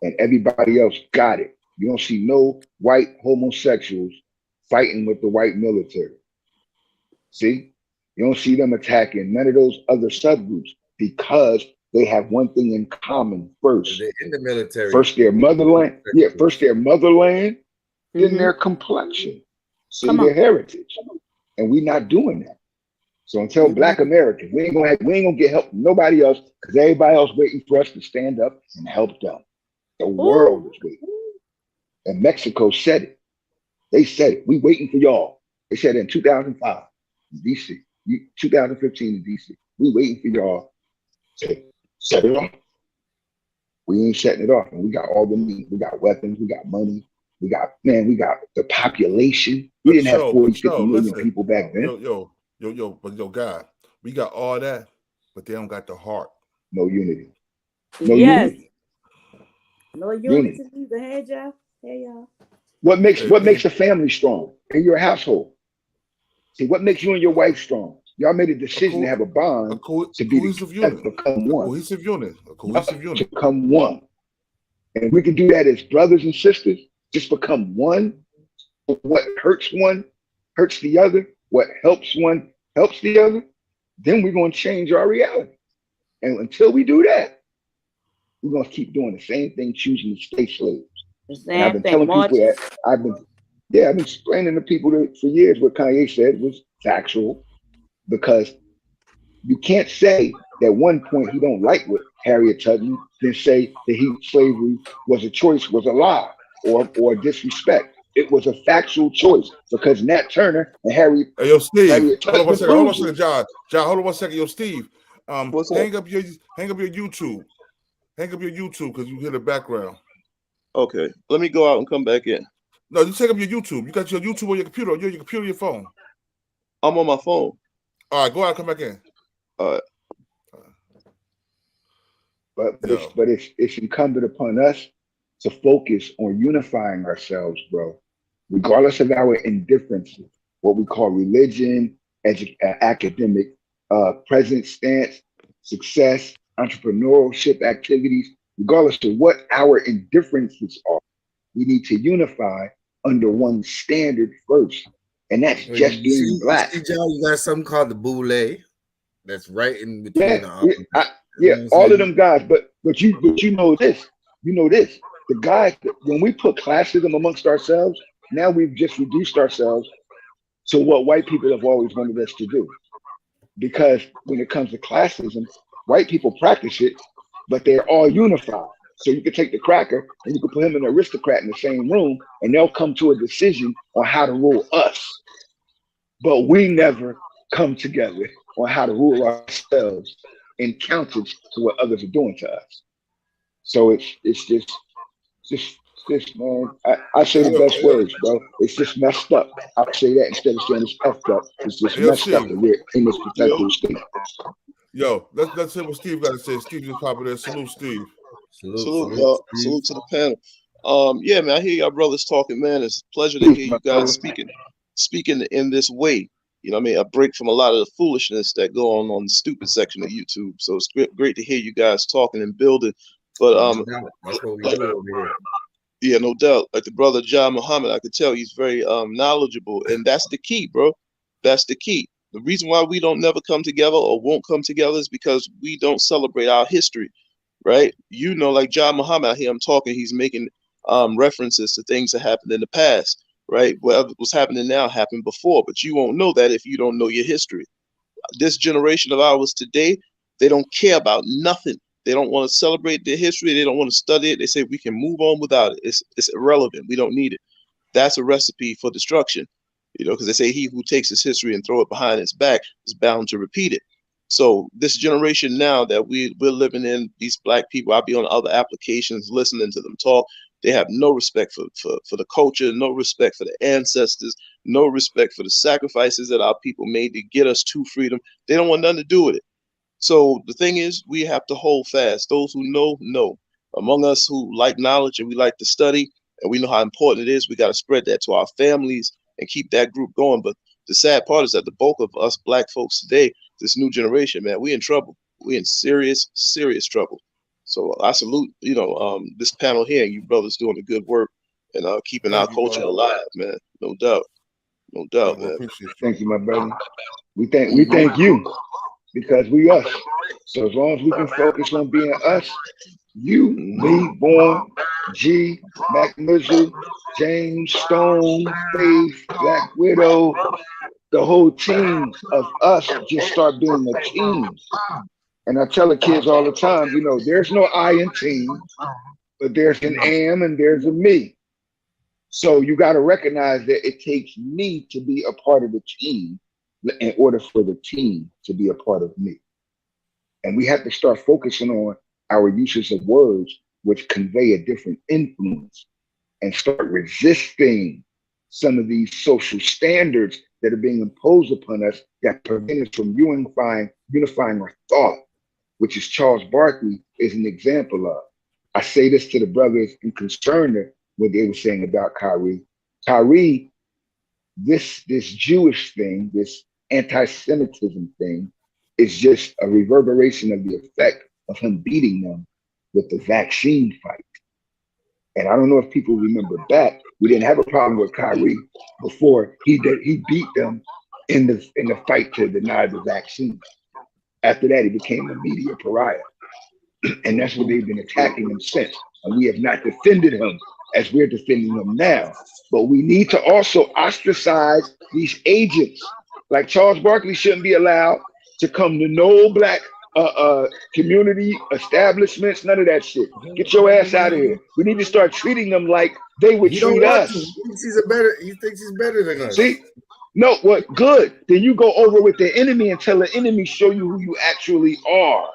And everybody else got it. You don't see no white homosexuals fighting with the white military. See? You don't see them attacking none of those other subgroups because they have one thing in common first. They're in the military. First their motherland. Yeah, first their motherland, then their complexion. See, their heritage. And we're not doing that. So until Black Americans, we ain't gonna get help from nobody else because everybody else waiting for us to stand up and help them. The world is waiting. And Mexico said it. They said it. We waiting for y'all. They said it in 2005 in DC, 2015 in DC. We waiting for y'all to set it off. We ain't setting it off. And we got all the means. We got weapons. We got money. We got the population. We didn't have 40, 50 million people back then. But God, we got all that, but they don't got the heart. No unity. No unity. No unity neither. Hey, Jeff. Hey, y'all. What makes a family strong in your household? See, what makes you and your wife strong? Y'all made a decision to have a bond to be together, become one. A cohesive unit. To become one. And we can do that as brothers and sisters. Just become one. What hurts one hurts the other. What helps one helps the other. Then we're going to change our reality. And until we do that, we're going to keep doing the same thing, choosing to stay slaves. And I've been telling people that I've been explaining to people that for years what Kanye said was factual, because you can't say that one point he don't like what Harriet Tubman, then say that slavery was a choice, was a lie or disrespect. It was a factual choice because Nat Turner and Harriet. Hey, yo, Steve, hold on one second. Hold on one second, John, hold on one second. Yo, Steve, hang up your YouTube. Hang up your YouTube because you hear the background. Okay, let me go out and come back in. No, you take up your YouTube. You got your YouTube on your computer. Your computer, your phone. I'm on my phone. All right, go out and come back in. All right. But it's incumbent upon us to focus on unifying ourselves, bro, regardless of our indifferences, what we call religion, academic, present stance, success, entrepreneurship activities, regardless of what our indifferences are, we need to unify under one standard first. And that's just being Black. See, John, you got something called the boule. That's right in between. All of them guys, but you know this. You know this. The guys, when we put classism amongst ourselves, now we've just reduced ourselves to what white people have always wanted us to do. Because when it comes to classism, white people practice it, but they're all unified. So you can take the cracker and you can put him and an aristocrat in the same room, and they'll come to a decision on how to rule us. But we never come together on how to rule ourselves in counter to what others are doing to us. So it's just this, man. I say the best words, bro. It's just messed up. I'll say that instead of saying it's effed up. It's just messed up that we're in this protected state. Yo, let's hear what Steve got to say. Steve just popping there. Salute, Steve. Salute, y'all. Salute to the panel. Yeah, man, I hear y'all brothers talking, man. It's a pleasure to hear you guys speaking in this way. You know what I mean? A break from a lot of the foolishness that go on the stupid section of YouTube. So it's great to hear you guys talking and building. But that's what we do over here. Yeah, no doubt. Like the brother John Muhammad, I could tell he's very knowledgeable, and that's the key, bro. That's the key. The reason why we don't never come together or won't come together is because we don't celebrate our history, right? You know, like John Muhammad, I hear him talking, he's making references to things that happened in the past, right? What's happening now happened before, but you won't know that if you don't know your history. This generation of ours today, they don't care about nothing. They don't want to celebrate their history. They don't want to study it. They say we can move on without it. It's irrelevant. We don't need it. That's a recipe for destruction, you know, because they say he who takes his history and throw it behind his back is bound to repeat it. So this generation now that we're living in, these black people, I'll be on other applications listening to them talk. They have no respect for the culture, no respect for the ancestors, no respect for the sacrifices that our people made to get us to freedom. They don't want nothing to do with it. So the thing is, we have to hold fast. Those who know. Among us who like knowledge and we like to study and we know how important it is, we got to spread that to our families and keep that group going. But the sad part is that the bulk of us black folks today, this new generation, man, we in trouble. We in serious, serious trouble. So I salute, you know, this panel here and you brothers doing the good work and keeping our culture alive, man. No doubt. No doubt, man. Thank you, my brother. We thank you. Because we us. So as long as we can focus on being us, you, me, Born, G, Mac Mizzle, James, Stone, Faith, Black Widow, the whole team of us just start being a team. And I tell the kids all the time, you know, there's no I in team, but there's an am and there's a me. So you got to recognize that it takes me to be a part of the team in order for the team to be a part of me. And we have to start focusing on our uses of words which convey a different influence and start resisting some of these social standards that are being imposed upon us that prevent us from unifying our thought, which is Charles Barkley is an example of. I say this to the brothers in concern of what they were saying about Kyrie. Kyrie, this Jewish thing, this anti-Semitism thing is just a reverberation of the effect of him beating them with the vaccine fight. And I don't know if people remember back, we didn't have a problem with Kyrie before he beat them in the fight to deny the vaccine. After that, he became a media pariah. And that's what they've been attacking him since. And we have not defended him as we're defending him now. But we need to also ostracize these agents. Like Charles Barkley shouldn't be allowed to come to no black community establishments, none of that shit. Get your ass out of here. We need to start treating them like they would treat us. He thinks he's better than us. See? No, what good? Then you go over with the enemy and tell the enemy, show you who you actually are.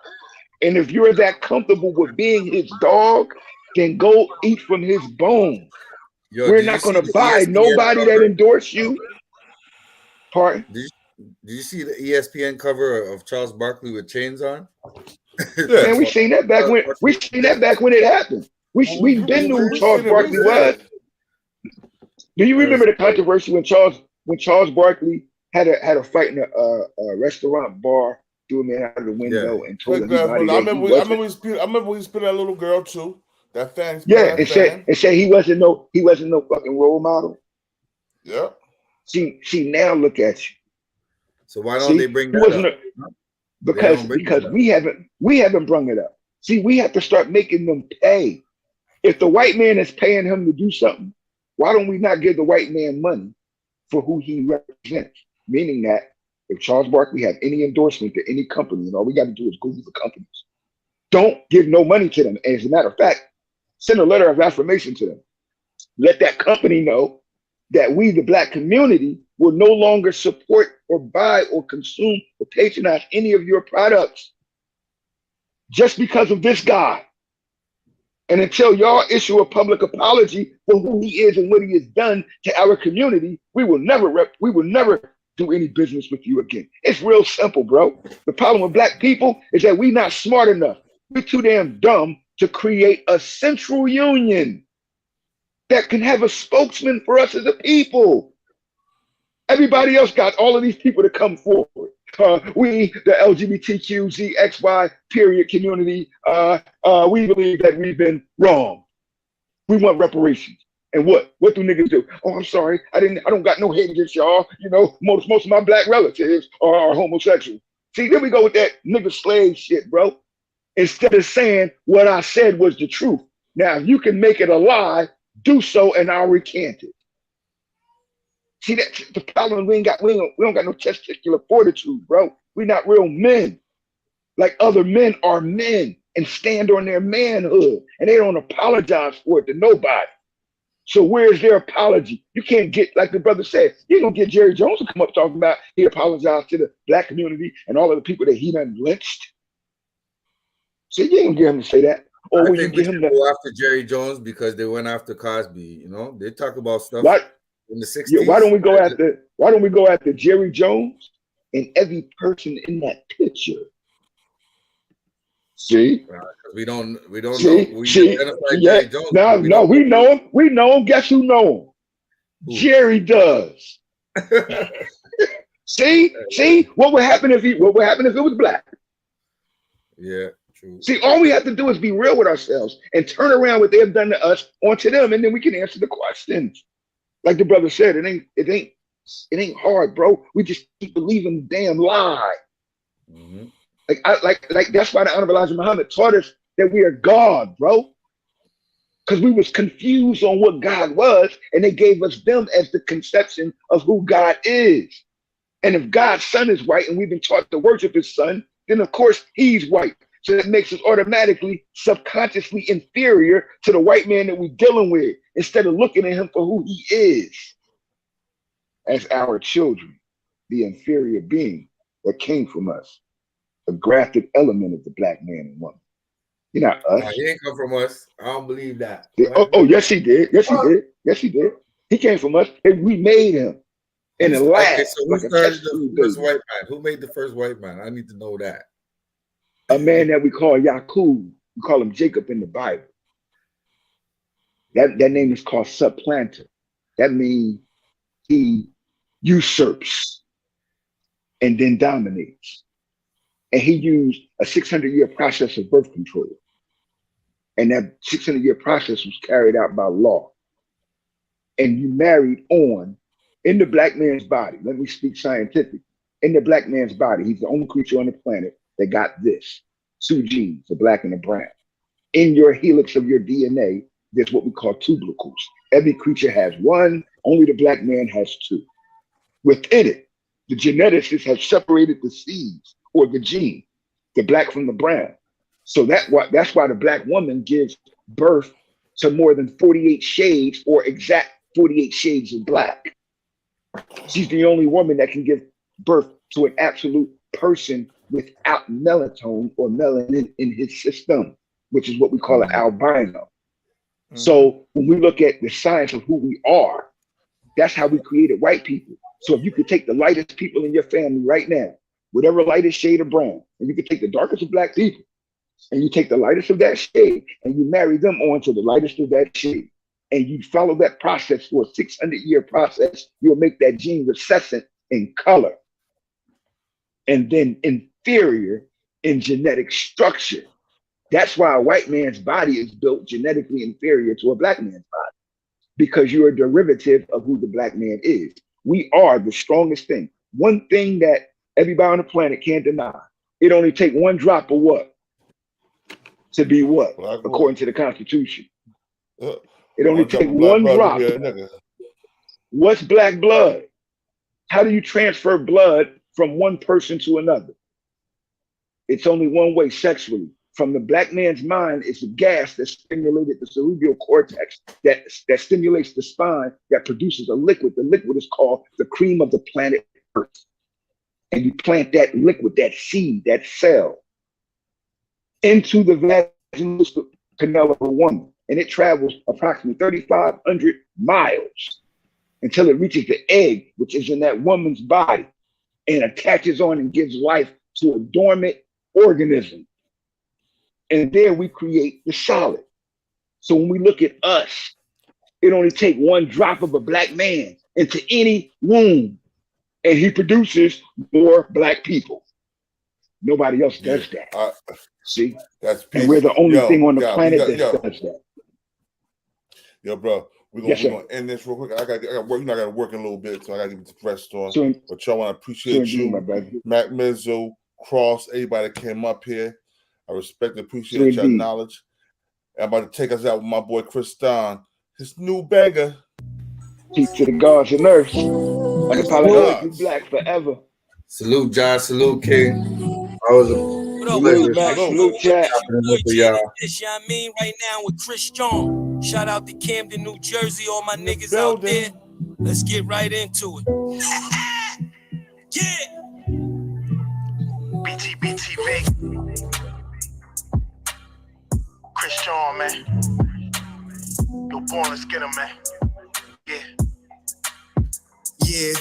And if you're that comfortable with being his dog, then go eat from his bone. We're not going to buy nobody that endorse you. Pardon? Did you see the ESPN cover of Charles Barkley with chains on? Man, we seen that back when it happened. We been knew who Charles Barkley was. Do you remember the controversy when Charles Barkley had a fight in a restaurant bar, threw a man out of the window and told him I remember we spit that little girl too. That fan. Yeah, and said he wasn't no fucking role model. Yeah. See, now look at you. So why don't they bring that up? Because we haven't brought it up. See, we have to start making them pay. If the white man is paying him to do something, why don't we not give the white man money for who he represents? Meaning that if Charles Barkley have any endorsement to any company, and all we got to do is Google the companies, don't give no money to them. As a matter of fact, send a letter of affirmation to them. Let that company know that we, the black community, will no longer support or buy or consume or patronize any of your products just because of this guy. And until y'all issue a public apology for who he is and what he has done to our community, we will never do any business with you again. It's real simple, bro. The problem with black people is that we're not smart enough. We're too damn dumb to create a central union that can have a spokesman for us as a people. Everybody else got all of these people to come forward. We, the LGBTQZXY period community, we believe that we've been wrong. We want reparations. And what do niggas do? Oh, I'm sorry. I don't got no hate against y'all. You know, most of my black relatives are homosexual. See, there we go with that nigga slave shit, bro. Instead of saying what I said was the truth. Now, if you can make it a lie, do so and I'll recant it. See, that's the problem. We don't got no testicular fortitude, bro. We're not real men. Like other men are men and stand on their manhood, and they don't apologize for it to nobody. So where's their apology? You can't get, like the brother said, you don't get Jerry Jones to come up talking about he apologized to the black community and all of the people that he done lynched. So you ain't gonna get him to say that. Or when you get him to go after Jerry Jones because they went after Cosby, you know? They talk about stuff in the 60s. Yeah, why don't we go after Jerry Jones and every person in that picture? See? We don't See? know. We identify Jerry Jones. No, we know him. We know him. Guess who know him? Who? Jerry does. See? What would happen if it was black? Yeah, true. See, all we have to do is be real with ourselves and turn around what they have done to us onto them, and then we can answer the questions. Like the brother said, it ain't hard, bro. We just keep believing the damn lie. Mm-hmm. Like that's why the Honorable Elijah Muhammad taught us that we are God, bro. Because we was confused on what God was, and they gave us them as the conception of who God is. And if God's son is white and we've been taught to worship his son, then of course he's white. So that makes us automatically subconsciously inferior to the white man that we're dealing with, instead of looking at him for who he is as our children, the inferior being that came from us, a grafted element of the black man and woman. You're not us. He ain't come from us. I don't believe that. Oh, yes, he did. Yes, he did. Yes, he did. He came from us, and we made him in a lab. Okay, so who started the first white man? Who made the first white man? I need to know that. A man that we call Yaqub. We call him Jacob in the Bible. That name is called supplanter. That means he usurps and then dominates. And he used a 600-year process of birth control. And that 600-year process was carried out by law. And you married on in the black man's body. Let me speak scientific. In the black man's body, he's the only creature on the planet that got this. Two genes, the black and the brown. In your helix of your DNA, there's what we call tubercles. Every creature has one, only the black man has two. Within it, the geneticists have separated the seeds or the gene, the black from the brown. So that's why the black woman gives birth to more than 48 shades or exact 48 shades of black. She's the only woman that can give birth to an absolute person without melatonin or melanin in his system, which is what we call an albino. So when we look at the science of who we are, that's how we created white people. So if you could take the lightest people in your family right now, whatever lightest shade of brown, and you could take the darkest of black people, and you take the lightest of that shade, and you marry them on to the lightest of that shade, and you follow that process for a 600-year process, you'll make that gene recessive in color, and then inferior in genetic structure. That's why a white man's body is built genetically inferior to a black man's body, because you're a derivative of who the black man is. We are the strongest thing. One thing that everybody on the planet can't deny. It only take one drop of what? To be what? According to the Constitution. It only take one drop. What's black blood? How do you transfer blood from one person to another? It's only one way, sexually. From the black man's mind, it's a gas that stimulated the cerebral cortex that stimulates the spine that produces a liquid. The liquid is called the cream of the planet Earth. And you plant that liquid, that seed, that cell into the vaginal canal of a woman, and it travels approximately 3,500 miles until it reaches the egg, which is in that woman's body, and attaches on and gives life to a dormant organism. And there we create the solid. So when we look at us, it only takes one drop of a black man into any womb, and he produces more black people. Nobody else does that. See? That's and we're the only thing on the planet that does that. Yo, bro, we're gonna end this real quick. I got work. You know, I got to work in a little bit, so I got to get the rest on. But y'all, want to appreciate you, my brother. Mac Mizzo, Cross, everybody that came up here. I respect and appreciate your knowledge. I'm about to take us out with my boy Chris Don, his new banger. Peace to the gods and earth. Unapologetically black forever. Salute, John. Salute, King. Always a pleasure. Salute, chat. I mean, right now with Chris John. Shout out to Camden, New Jersey, all my niggas out there. Let's get right into it. Yeah. Btbtv. Chris John, man. Yo, born, let's get him, man. Yeah,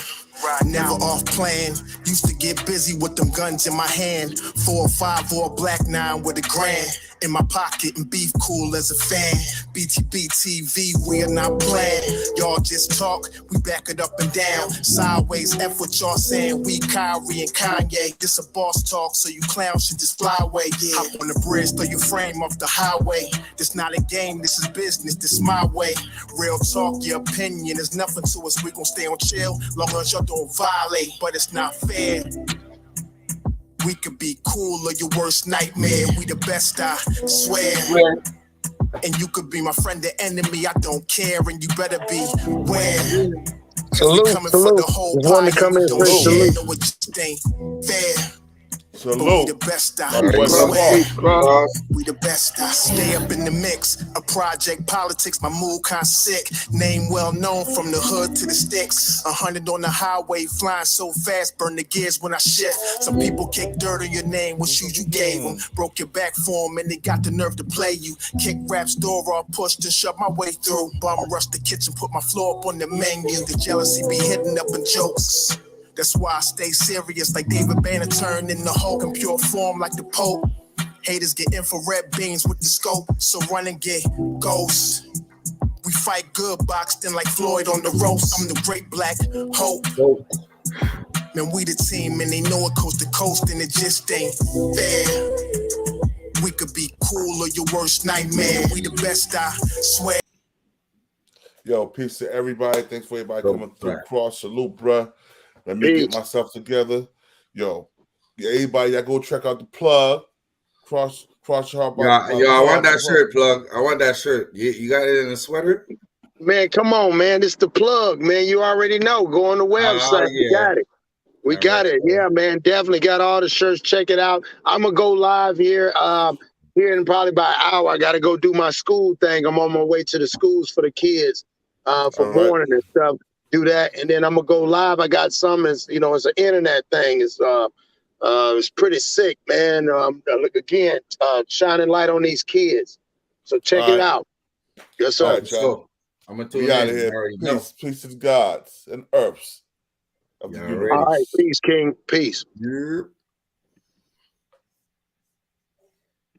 never off plan. Used to get busy with them guns in my hand. 4 or 5 or a black 9 with a grand in my pocket and beef cool as a fan. Btbtv, we are not playing. Y'all just talk, we back it up and down. Sideways, F what y'all saying. We Kyrie and Kanye. This a boss talk, so you clowns should just fly away. Yeah. Hop on the bridge, throw your frame off the highway. This not a game, this is business, this my way. Real talk, your opinion is nothing to us. We gon' stay on chill, long as y'all don't violate. But it's not fair. We could be cool or your worst nightmare. We the best, I swear. And you could be my friend or enemy, I don't care. And you better be aware. Salute, salute. There's one to come in and say salute. No, it just ain't fair. Salute. But we the best, I swear. We the best, I stay up in the mix. A project politics, my mood kinda sick. Name well known from the hood to the sticks. 100 on the highway, flying so fast, burn the gears when I shift. Some people kick dirt on your name, what shoes you gave them. Broke your back for them and they got the nerve to play you. Kick rap's door off, pushed and shoved my way through. Bum rush the kitchen, put my floor up on the menu. The jealousy be hitting up in jokes. That's why I stay serious like David Banner turned in the Hulk in pure form like the Pope. Haters get infrared beams with the scope, so run and get ghosts. We fight good, boxed in like Floyd on the ropes. I'm the great black hope. Man, we the team and they know it coast to coast and it just ain't fair. We could be cool or your worst nightmare. We the best, I swear. Yo, peace to everybody. Thanks for everybody coming through. Cross, salute, bruh. Let me get myself together. Yo, everybody, y'all go check out the plug. Cross your heart. Yo, I want that shirt, plug. I want that shirt. You got it in a sweater? Man, come on, man. It's the plug, man. You already know. Go on the website. Yeah. We got it. We got it. Yeah, man. Definitely got all the shirts. Check it out. I'm going to go live here. Here in probably about an hour. I got to go do my school thing. I'm on my way to the schools for the kids for morning and stuff. Do that, and then I'm gonna go live. I got some, it's it's an internet thing. It's pretty sick, man. Look again, shining light on these kids. So check it out. Yes, sir. All right, y'all. I'm gonna be out of here. Peace to the gods and earths. All right, peace, King. Peace. Yeah.